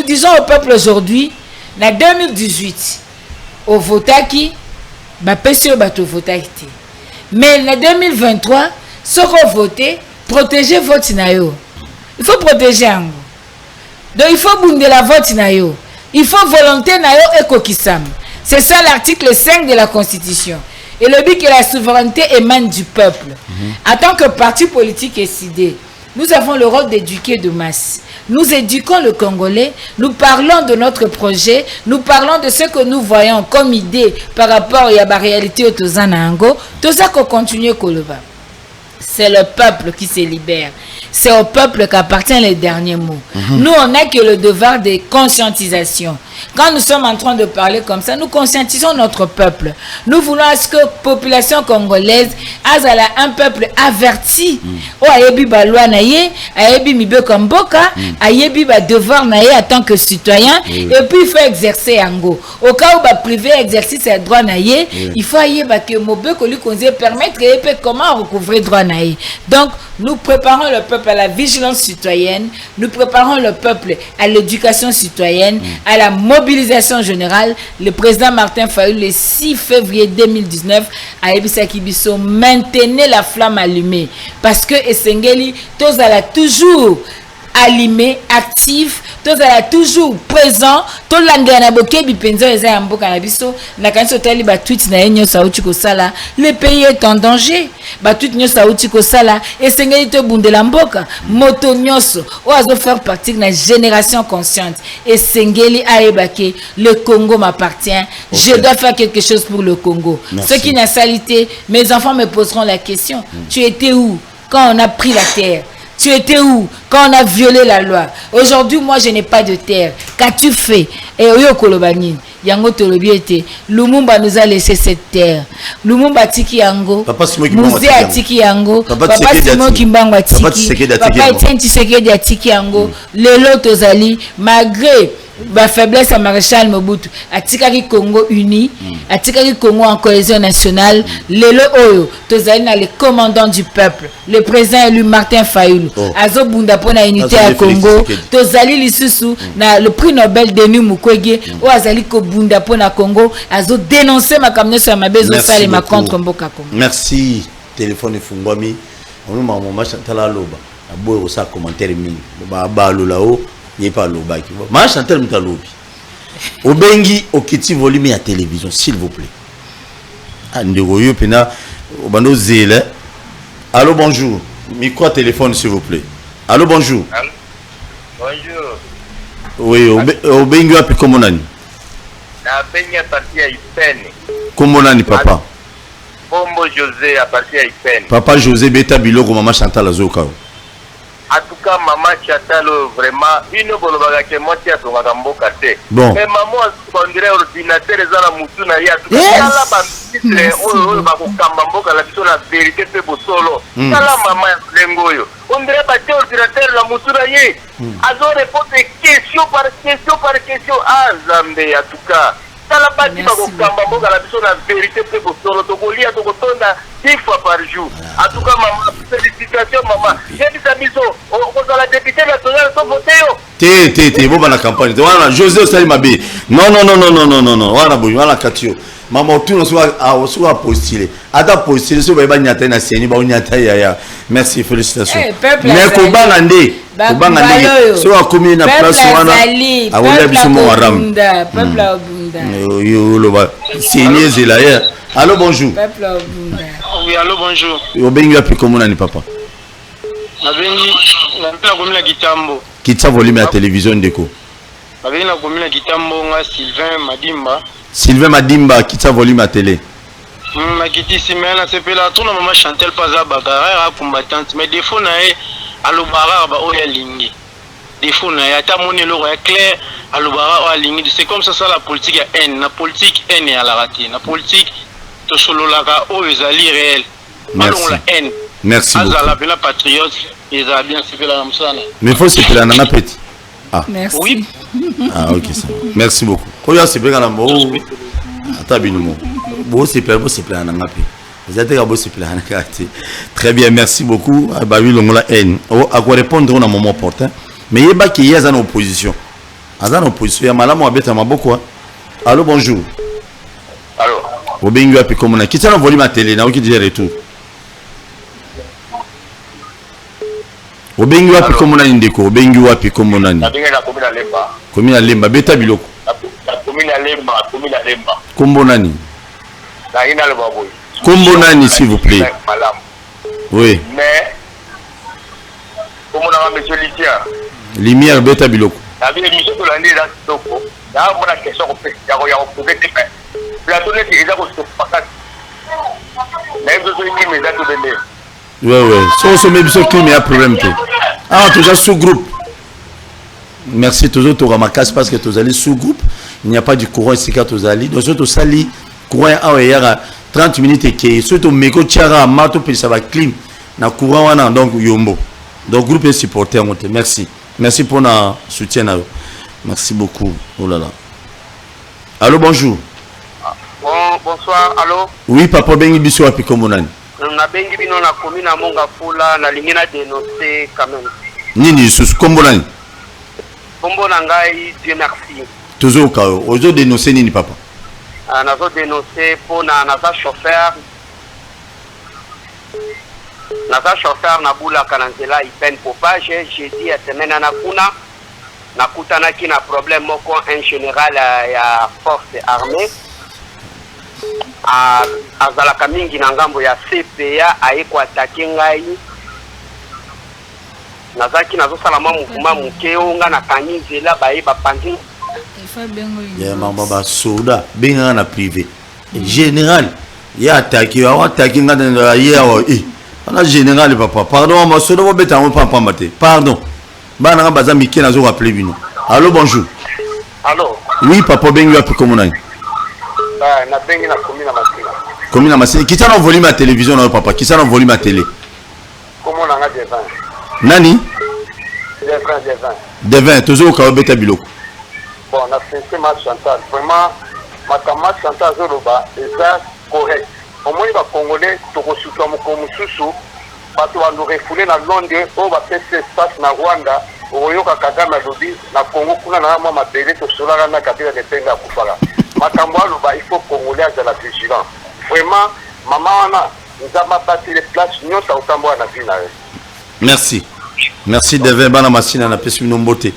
disons au peuple aujourd'hui na 2018 au votaki ba pesio bato votaki. Mais en 2023, ce qu'on vote, protégez votre nayo. Il faut protéger un. Donc il faut bounder la vote nayo. Il faut volonté nayo et kokisam. C'est ça l'article 5 de la Constitution. Et le but que la souveraineté émane du peuple. En tant que parti politique décidé, nous avons le rôle d'éduquer de masse. Nous éduquons le Congolais, nous parlons de notre projet, nous parlons de ce que nous voyons comme idée par rapport à la réalité au Tozanango. Tout ça qu'on continue Koloba. C'est le peuple qui se libère. C'est au peuple qu'appartient les derniers mots. Nous, on n'a que le devoir de conscientisation. Quand nous sommes en train de parler comme ça, nous conscientisons notre peuple. Nous voulons à ce que la population congolaise ait un peuple averti. Oh, ayebi ba loi naye, ayebi mibe komboka, ayebi ba devoir naye en tant que citoyen. Et puis il faut exercer ango. Au cas où ba privé exercice ses droits naye, il faut ayeba que mobe koli konze permettre et comment recouvrer droit naye. Donc nous préparons le peuple à la vigilance citoyenne, nous préparons le peuple à l'éducation citoyenne, à la mobilisation générale. Le président Martin Fayulu, le 6 février 2019, a Ebisakibiso maintenez la flamme allumée. Parce que Esengeli, tous à la toujours allumé, actif, tous à la toujours présent, tout l'angana boké bipenzo eza yambo kanabiso, na kanso tali ba tweet na yenyo sauti ko sala, le pays est en danger. Ba tweet nyo sauti ko sala, Esengeli to bundela mboka, moto nyoso, o azo faire partie de la génération consciente. Esengeli aebake, le Congo m'appartient, je dois faire quelque chose pour le Congo. Ce qui n'a salité, mes enfants me poseront la question, tu étais où quand on a pris la terre? Tu étais où quand on a violé la loi? Aujourd'hui, moi, je n'ai pas de terre. Qu'as-tu fait? Et Oyo Kolobani, Yango Tolobiete, Lumumba nous a laissé cette terre. Lumumba Tiki Yango, Mouzé a Tiki Yango, Papa Simon Kimbangwa Tiki, Papa Etienne Tshisekedi a Tiki Yango, Lelo Tozali, malgré la faiblesse à Maréchal Mobutu, a Tikaki Congo uni, a Tikaki Congo en cohésion nationale, Lelo Oyo, Tozali na le commandant du peuple, le président élu Martin Fayulu, Azo Bunda pour la unité à Congo, Tozali Lisusu, na le prix Nobel Denis Mukwege, ou Azali Ko Bunda pour la Congo, Azo dénoncer ma kamne sur ma bezo sale ma contre Mboka Congo. Merci, téléphone Fungwami, on nous m'a maman Chantala Loba, a beau ça commentaire mini, ba lolao. Il n'y a pas le bac. Je chanteur de lobby. Obengi okiti volume à télévision, s'il vous plaît. Andegoyo pena obando zele. Allô, bonjour. Micro téléphone, s'il vous plaît. Allô, bonjour. Allô? Bonjour. Oui, Obengi api komonani. Na Bengi à partir à Ipene. Komonani papa. Bombo José à partir à Ipene. Papa José Beta Biloko maman Chantal Azoka. En tout cas, maman Chatalo, vraiment, une bonne bagage, moi, tu as son gamboka. Bon. Mais maman, on dirait ordinateur, les gens moutou na ya. Tout cas, la bandite, oh, bakukambamboka, la vision, la vérité, c'est beau solo. Kala maman, lengoyo. On dirait battre ordinateur, la moutou na ye. Azo répondre question par question par question. Ah, Zambé, en tout cas. Kala bati bakukambamboka, la vision, la vérité, c'est beau solo. Tokolia, tokotonda 10 fois par jour. En tout cas, maman, félicitations, maman. J'ai dit ça, biso. On la députée nationale, son voté. T'es bon dans la campagne. Voilà, José Salimabé. Non. Voilà, bon, voilà, Katio. Maman, tout le monde soit postulé. Ada postulé, ce que vous avez séni, vous avez merci, félicitations. Mais Koban Andé, Koban Andé, soit commis na place wana, a wala bisumo waram. Peuple abunda. Yo loba, séni zelaya. Allô, bonjour. Peuple abunda. Oui, allô, bonjour. Yo bengi api komona ni papa. Na bengi na komina Kitambo. Kitsa volume à télévision ndeko. Na bengi na komina Kitambo nga Sylvain Madimba. Sylvain Madimba, kitsa volume à télé. Makiti Simena c'est la tourne maman Chantal Paza Bagara combattante mais défaut na alobara ba oya lingi défaut na ata monelo ya clair alobara oya lingi c'est comme ça la politique ya haine na politique haine ya la raté na politique to solo la ka o ezali réel merci la haine merci beaucoup azala bila patriote ezala bien c'est la msana mais faut se plaindre na petit ah Merci. oui ah ok ça merci beaucoup oya se plaindre na mo ata binumo bo se plaindre na ngapi vous êtes à se plaindre na kati très bien merci beaucoup ba wi longola haine o à quoi répondre au moment opportun mais yeba ki yaza na opposition ya malamu abeta maboko allô bonjour Allô. Obengi wapi komona kitana volume à télé na oki dire retour Obengi wapi komona ndeko obengi wapi komona ni Nabenga komina Lemba. komina Lemba beta biloko Komina Lemba. kombo nani Na ina le baboy. kombo nani s'il vous plaît Malamu. oui Mais komona monsieur Litia. lumière beta biloko La vie monsieur to landi da toko. Da mona question ko ya ko poser te fait. Plateau ne déjà ko se passe. Mais vous avez mis mes dates de l'air. ouais so so même so qu'il y a problème te ah toujours sous groupe merci toujours to ramakas parce que tous allez sous groupe il n'y a pas du courant ici quand tous allez donc surtout sali courant a yara 30 minutes et que surtout meko tiara mato puis ça va clim na courant wana donc yombo donc groupe et supporter monte merci pour notre soutien merci beaucoup oh là là allô bonjour Bonsoir, allô. oui papa bengi biso api komonani Na bengi bino na commune Monga Fula na lingina dénoncer quand même. nini sous komonani Kombo na ngai Dieu merci. toujours kao ozo dénoncer nini papa Nazo dénoncer pour na chauffeur. Naza chauffeur na bula kananzela ipen popage jeudi ya semaine na kuna nakutana ki na problème moko un général ya force armée azalaka mingi na ngambo ya CPA ayeko atake ngai nazaki nazosala mwa mouvement moke onga nakangi nzela baye bapandi ya mama ba soda benga na privé général ya attaqué nga na ya ana général papa pardon ma soda mo beta on papa mate pardon bana nga baza mike na zo rappeler bino allô bonjour allô oui papa benga api komonani na bengi na komina masina komina masina kitana volume à télévision na papa kitana volume à télé comment na nga devant nani devant toujours ka beta biloko bon na c'est ma Chantal vraiment ma kama Chantal zoloba eza correct au moins ba congolais to kosuka mokomo susu bato ba nous refouler na Londres o ba pese espace na Rwanda oyoka Kagame lobi na Congo kuna na mwa mabele to solaka na kabila de penga kufala makambo aloba il faut congolais azala vigilant vraiment mama wana nzamba bati les places nyota utambo na vina merci Devin bana masina na pesi mnombote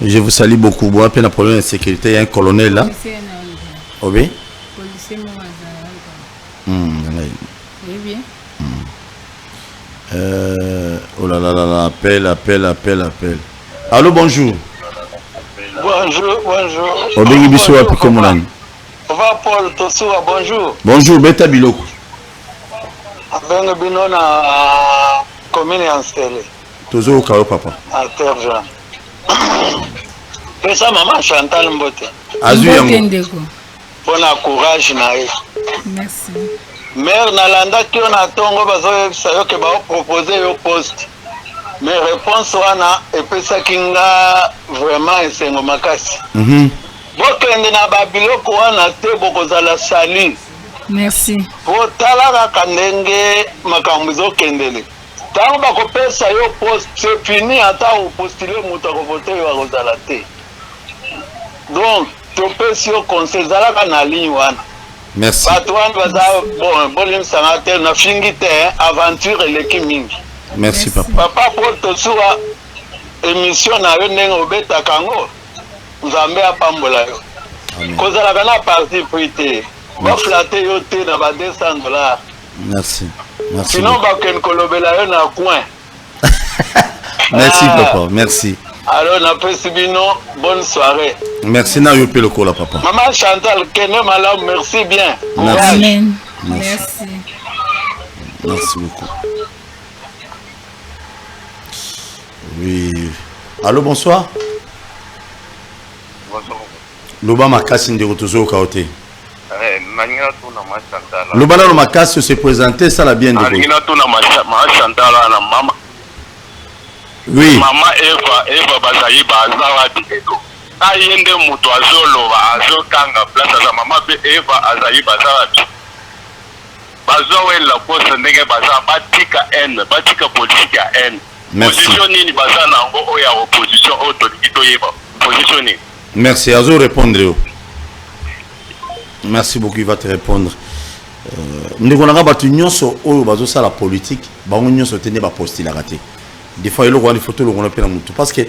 je vous salue beaucoup bon après la problème de sécurité il y a un colonel là oui policier oui bien oh là là appel allô bonjour obengi biso wapi komonani va Paul Tosura bonjour beta biloko abenga bino na commune ya Nsele toujours kao papa à terre Jean pesa maman Chantal Mbote azu yango pona courage na ye merci mère nalanda kio na tongo bazoyebisa yo ke baopropose yo poste mais réponse wana epesaki nga vraiment esengo makasi bokende na babiloko wana te bokozala sali merci botala kaka ndenge makambo ezokendele ntango bakopesa yo poste c'est fini ata opostule moto akovote yo akozala te donc topesi yo conseil ezalaka na ligne wana merci bato wana baza bolimisanga te nafingi te aventure eleki mingi merci papa Paul Tosura émission na yo ndenge obetaka yango nzambe apambola yo kozalaka na parti pris te baflate yo te na ba $200 merci sinon bakende kolobela yo na coin merci papa merci alors napesi bino bonne soirée merci na yo pe lokola papa maman Chantal kene malamu merci bien merci Merci. Merci beaucoup. Oui. Allô, bonsoir. Bonsoir. Loba Makasi de Rotozo Kaote. Manina tuna Machantala. Loba na Makasi se présenter, ça la bien de Manina tuna Machantala na mama. Oui. Mama Eva Bazayi Bazara Biketo. Ayende mutu azoloba azokanga place za mama be Eva Azayi Bazara. Bazowe la poste ndenge baza batika N, batika politique ya N. Position nini baza na ngo oya opposition autorité yeba. Position nini? Merci, Azo répondre. Merci beaucoup, il va te répondre. Nous avons battu nyonso oyo bazo ça la politique, bango nyonso tene ba poster la raté. Des fois il y a des photos le on parce que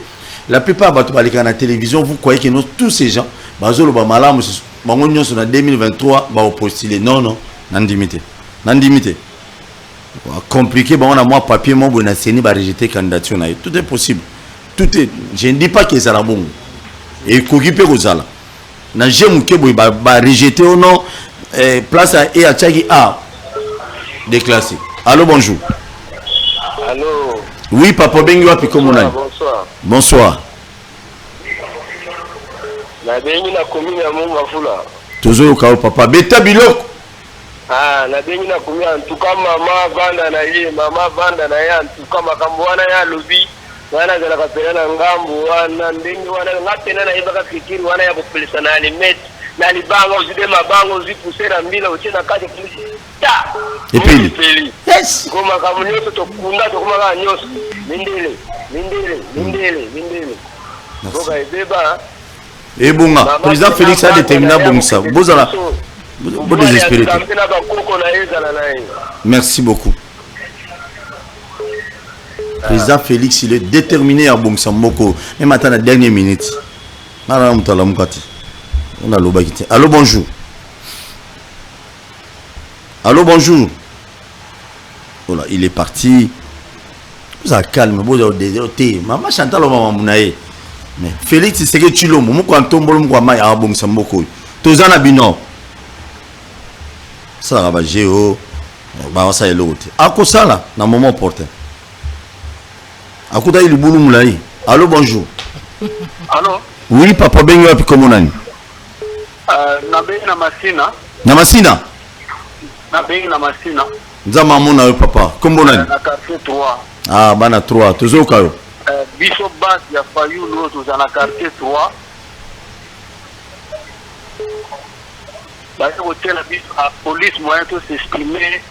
la plupart battu balika na télévision, vous croyez que nous tous ces gens bazo le ba malamu bango nyonso na 2023 ba postuler. Non, nandimité. Nandimité. Compliqué, bon on a moi papier mon bonaseni ba rejeter candidature na. Tout est possible. Tout est, je ne dis pas que ça la bon. Et Kogipe Rosala. Na j'aime que ba rejeter ou non place à et à Tchagi A déclassé. Allô, bonjour. Allô. Oui, papa Bengi wapi komona. Bonsoir. Bonsoir. Na bengi na commune ya Mongafula. Toujours ka papa beta biloko. Ah, na bengi na commune en tout cas mama banda na ye en tout cas makambo wana ya lobi. Wana zala kapelana ngambo wana ndingi wana ngapena na ibaka fikiri wana ya kupelisa na alimet na libanga uzide mabango uzipusera mbila uchena kaje ta epili yes ngoma kama nyoso tokunda tokuma nyoso mindele boka ebeba ebunga président Félix a déterminé bongsa bozala bo désespéré. Merci beaucoup. Président Félix, il est déterminé à Bongsa Moko. Même à la dernière minute. Allô, bonjour. Allô, bonjour. Voilà, il est parti. Vous avez calme. Vous avez maman Chantal, maman Mounaye. Mais Félix, c'est que tu l'as. Moi, quand on tombe, moi, je suis Bongsa Moko. Tous en abinant. Ça va, Géo. Ça est l'autre. À quoi ça, là, dans le moment opportun. Akuta ili bulu mulai. Allô, bonjour. Allô? Oui, papa Bengi wapi komonani? Na bengi na Masina. Na Masina? Na bengi na Masina. Nzama mona yo papa. Komonani? Na quartier 3. Ah, bana 3. Toujours kayo. Biso bas ya fayu lo to na quartier 3. Ba ko tela biso a police moyen to s'exprimer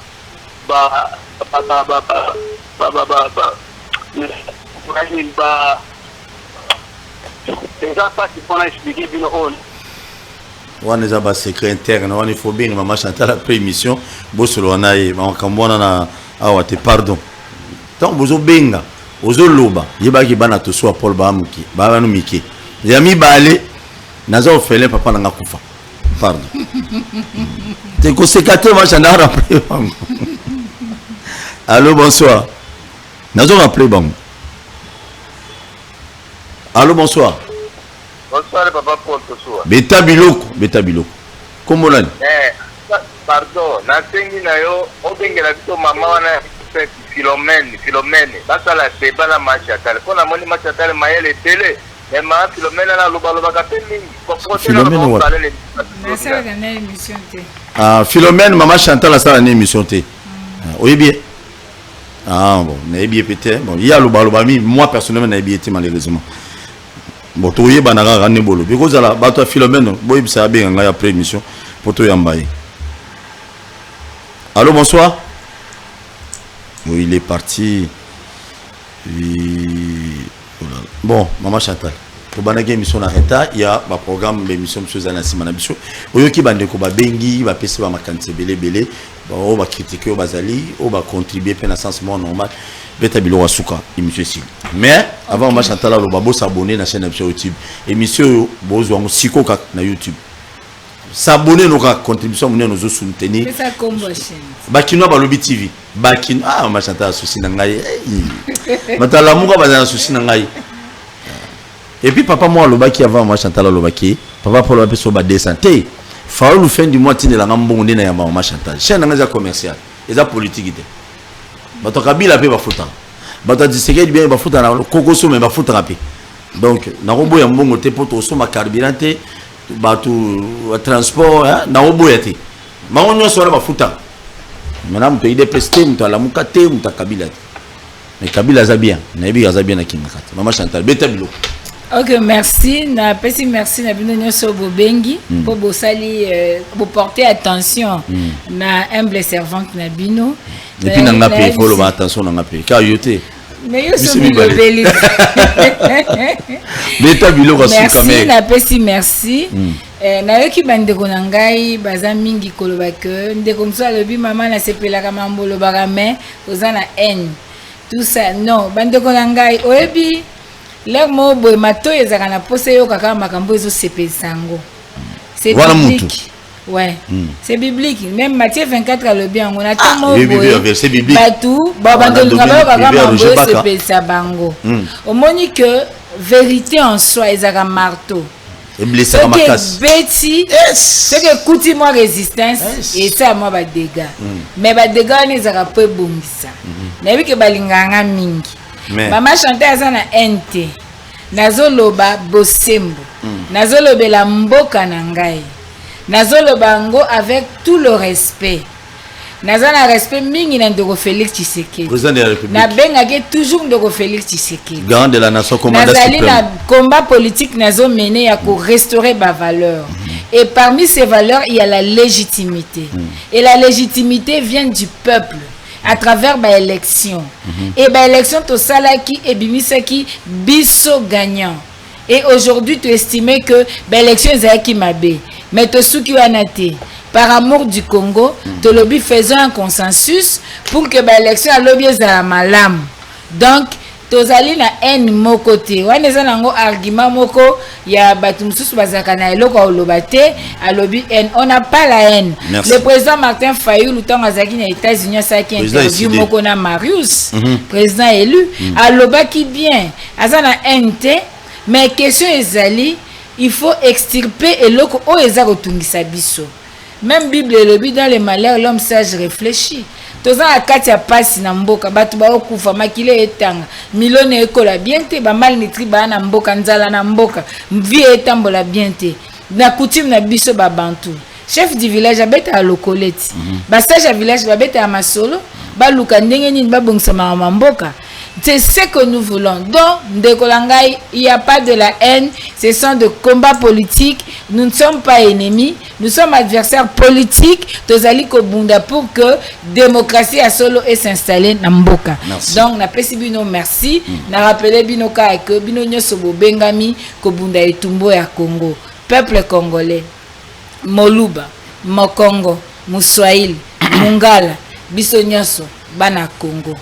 ba on est à secret interne, on il faut bien maman Chantal après émission bosolo wana e makambo na awa te pardon tant bozo benga ozo loba yeba ki bana to so Paul Bamuki ba no miki yami bale nazo fele papa na kufa pardon te ko sekate ma Chantal après. Allô, bonsoir. Nazo rappelé bon. Allô, bonsoir. Bonsoir papa Paul Tosoa. Beta biloko. Comment on pardon, na tengi na yo obengela biso mama wana Philomène. Basa la débat la Machantala. Ko na moni Machantala mayele télé. Mais ma Philomène na loba ka pemingi. Philomène wa. Mais ça va gagner émission té. Ah, Philomène maman Chantal ça la émission té. Oui bien. Ah bon, n'a bien peut-être. Bon, il y a le moi personnellement n'a bien été malheureusement. Bon, tu y es banara rane bolo. Because la bato Philomène, boy ça bien nga après émission pour toi yambaye. Allô, bonsoir. Oui, il est parti. Bon, maman Chantal. Pour banage émission na reta, il y a un programme d'émission monsieur Zanasima na biso. Oyoki bande ko ba bengi, ba pese ba makanse belé. On va critiquer au bazali, on va contribuer à un sens normal. Betabilo wasuka émission ici. Mais avant on va chanter là, on va s'abonner à la chaîne YouTube. Émission bozo on siko na YouTube. S'abonner nos contributions nous nous soutenir. C'est ça comme chaîne. Bakino ba lobby TV. Bakino on va chanter souci na ngai. Matala muka bazana souci na ngai. Et puis papa moi le baki avant on va chanter là le baki. Papa pour le peso ba descente. Faoulou fin du mois tine la ngambon na yamba ma Chantal. Chaîne nga commercial, eza politique té. Bato kabila pe ba futa. Bato diseke bien ba futa na kokoso mais ba futa rapé. Donc na robo ya mbongo te poto so ma carburant te bato transport na robo ya te. Ma onyo so ba futa. Maintenant to ide presté muto la mukate muta kabila. Mais kabila za bien. Na yebi za bien na kimaka. Mama Chantal beta bilo. Ok, merci. Merci na bino nyoso bobengi pour bosali pour porter attention na humble servante na bino. Et puis na ngape faut le attention na ngape. Ka yote. Mais yo so bilobeli. Beta bilo ko suka mais. Merci na merci. Na yoki bandeko na ngai baza mingi koloba ke ndeko mso alobi mama na sepelaka mambolo barame ozana haine. Tout ça non, bandeko na ngai oyebi l'air mobo mato ezaka na pose yo kaka makambo ezo sepesango. C'est biblique. Ouais. C'est biblique. Même Matthieu 24 a le bien on a tellement c'est biblique. Batou babandolo kaka makambo sepesa bango. Au moni que vérité en soi ezaka marteau. Et blessé à ma casse. C'est que kuti moi résistance et ça moi ba dégâts. Mais ba dégâts ne ezaka peu bongisa. Na bi ke balinganga mingi. Mama Chantal azana NT. Nazoloba bosembo. Nazolobela mboka na ngai. Nazoloba ngo avec tout le respect. Nazana respect mingi na ndoko Félix Tshisekedi. Président de la République. Na bengake toujours ndoko Félix Tshisekedi. Garant de la nation commandant suprême. Nazali na combat politique nazo mené ya ko restaurer ba valeur. Et parmi ces valeurs, il y a la légitimité. Et la légitimité vient du peuple. À travers ba élection et ba élection to salaki et bimisaki biso gagnant et aujourd'hui tu estimais que ba élection ezaki mabe mais to suki wanate par amour du Congo to lobby faisons un consensus pour que ba élection a lobby za malam donc tozali na haine moko te wana eza nango argument moko ya batu mususu bazaka na eloko olobate alobi haine. On n'a pas la haine. Merci. Le président Martin Fayulu tant azaki na États-Unis ça qui interview moko na Marius président élu alobaki bien azana haine te mais question ezali il faut extirper eloko o eza kotungisa biso. Même Bible elobi dans les malheurs l'homme sage réfléchit. Toza akati ya pasi na mboka batu ba okufa makile etanga milone ekola bien te ba mal nitri ba na mboka nzala na mboka vie etambola bien te na coutume na biso ba bantu chef du village abeta lokoleti ba sage ya village babeta ya masolo ba luka ndenge nini ba bongisa ma mboka. C'est ce que nous voulons. Donc, Ndekolangai, il n'y a pas de la haine, ce sont de combats politiques. Nous ne sommes pas ennemis, nous sommes adversaires politiques. Tozali Kobunda pour que démocratie à solo et s'installer dans Mboka. Donc, na pesi bino merci. Na rappelé bino ka que bino nyosobo bengami Kobunda etumbo ya Congo. Peuple congolais, Moluba, Mokongo, Muswahili, Mungala, biso nyoso bana Congo.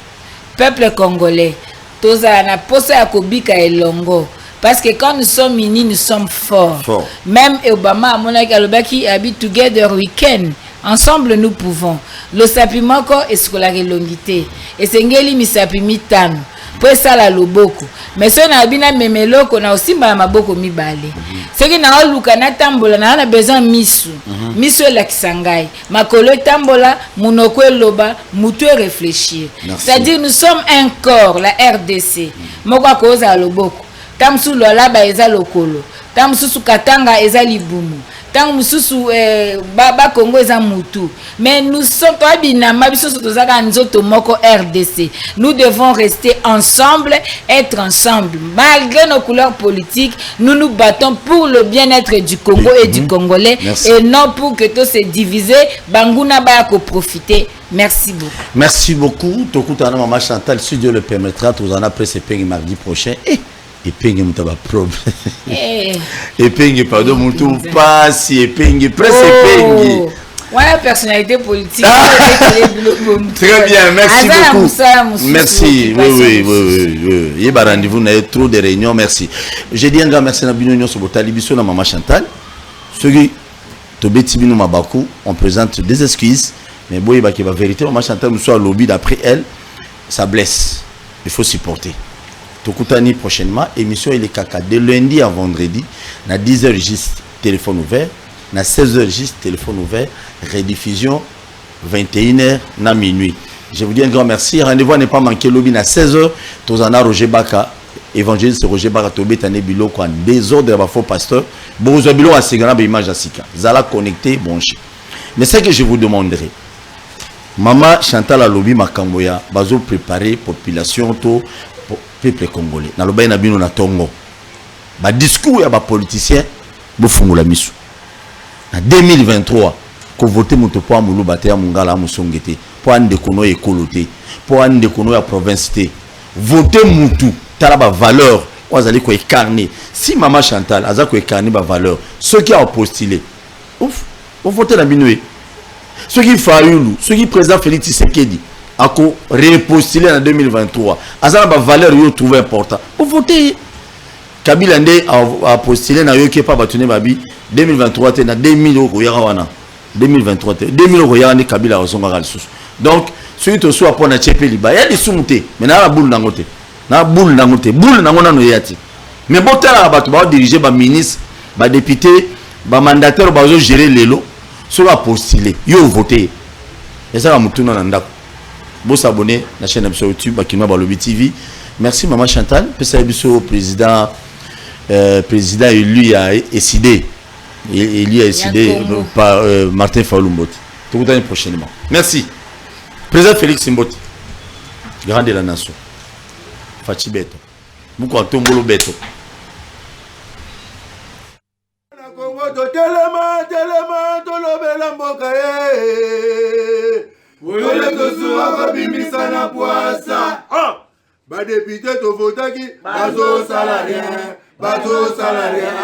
Peuple congolais, toza na posa ya kobika elongo parce que quand nous sommes unis nous sommes forts. Même Obama monaki alobaki habit together we can. Ensemble nous pouvons. Lo sapimoko eskolaki longité. Esengeli misapi mitano. Pesa la loboko. Mais so na bina memeloko na osimba na maboko mibale. Seki na oluka na tambola na besoin misu. Misu la kisangai. Makolo tambola, munoko loba, mutu réfléchir. C'est-à-dire nous sommes un corps, la RDC. Moko koza loboko. Tamsu lola ba eza lokolo. Tamsu katanga eza libumu. Tant mususu baba Congo eza mutu mais nous sommes toi binama biso tozaka nzoto moko RDC. Nous devons rester ensemble, être ensemble malgré nos couleurs politiques. Nous nous battons pour le bien-être du Congo et du Congolais. Et non pour que tout se divise banguna ba ko profiter. Merci beaucoup. Merci beaucoup. Tokutana Mama Chantal, si Dieu le permettra, tu en as après ce pays mardi prochain. Et pengue mutaba problème. Et pengue pardon mutu passe et pengue presque pengue. Voilà personnalité politique. Très bien, merci beaucoup. Merci. Oui. Il y a rendez-vous, il y a trop de réunions, merci. J'ai dit un grand merci à Bino sur votre télévision à Maman Chantal. Ceux qui Tobeti Bino Mabakou, on présente des excuses, mais bon, il y a la vérité. Maman Chantal, nous sommes au lobby d'après elle, ça blesse. Il faut supporter. Tokutani prochainement, émission il est caca de lundi à vendredi, à 10h juste, téléphone ouvert. na 16h juste téléphone ouvert, rediffusion 21h na minuit. Je vous dis un grand merci. Rendez-vous à ne pas manquer lobby à 16h. Tozana Roger Baka, évangéliste Roger Baka Tobetane Biloko en désordre de faux pasteur. Bozo Biloko a segana be image asika. Zala connecté bonché. Mais ce que je vous demanderai, Maman Chantal Alobi Makamboya, bazo préparer population to peuple congolais. Na loba na bino na tongo. Ba discours ya ba politicien bo fungula misu. En 2023, ko voter moto po amulu bateya mungala musongete, po ande kono ekolote, po ande kono ya province te. Voter mutu tala ba valeur, wazali ko écarner. Si Maman Chantal aza ko écarner ba valeur, ceux qui ont postulé, ouf, on voter na binoé. Ceux qui Fayoulou, ceux qui président Félix Tshisekedi a repostulé en 2023, aza ba valeur yo trouvé important. On voter. Kabila Ndé a postulé na yoke pa batune babi 2023 te na 2000 euros yara wana 2023 te 2000 euros yara ni Kabila osonga galisusu. Donc celui to soit pour na chepeli ba ya disumute mais na boule nangote na boule nangote boule nangona no yati mais botala batu ba diriger ba ministre ba député ba mandataire ba zo gérer lelo sur la postuler yo voter et ça va mutuna na ndako bo s'abonner na chaîne de YouTube Bakima Balobi TV. Merci Maman Chantal, président président élu a décidé par Martin Fayulu. Tout le temps prochainement. Merci. Président Félix Mbote, grand de la nation. Fachi Beto. Mouko Tombolo Beto. Ba député to votaki bazo salarié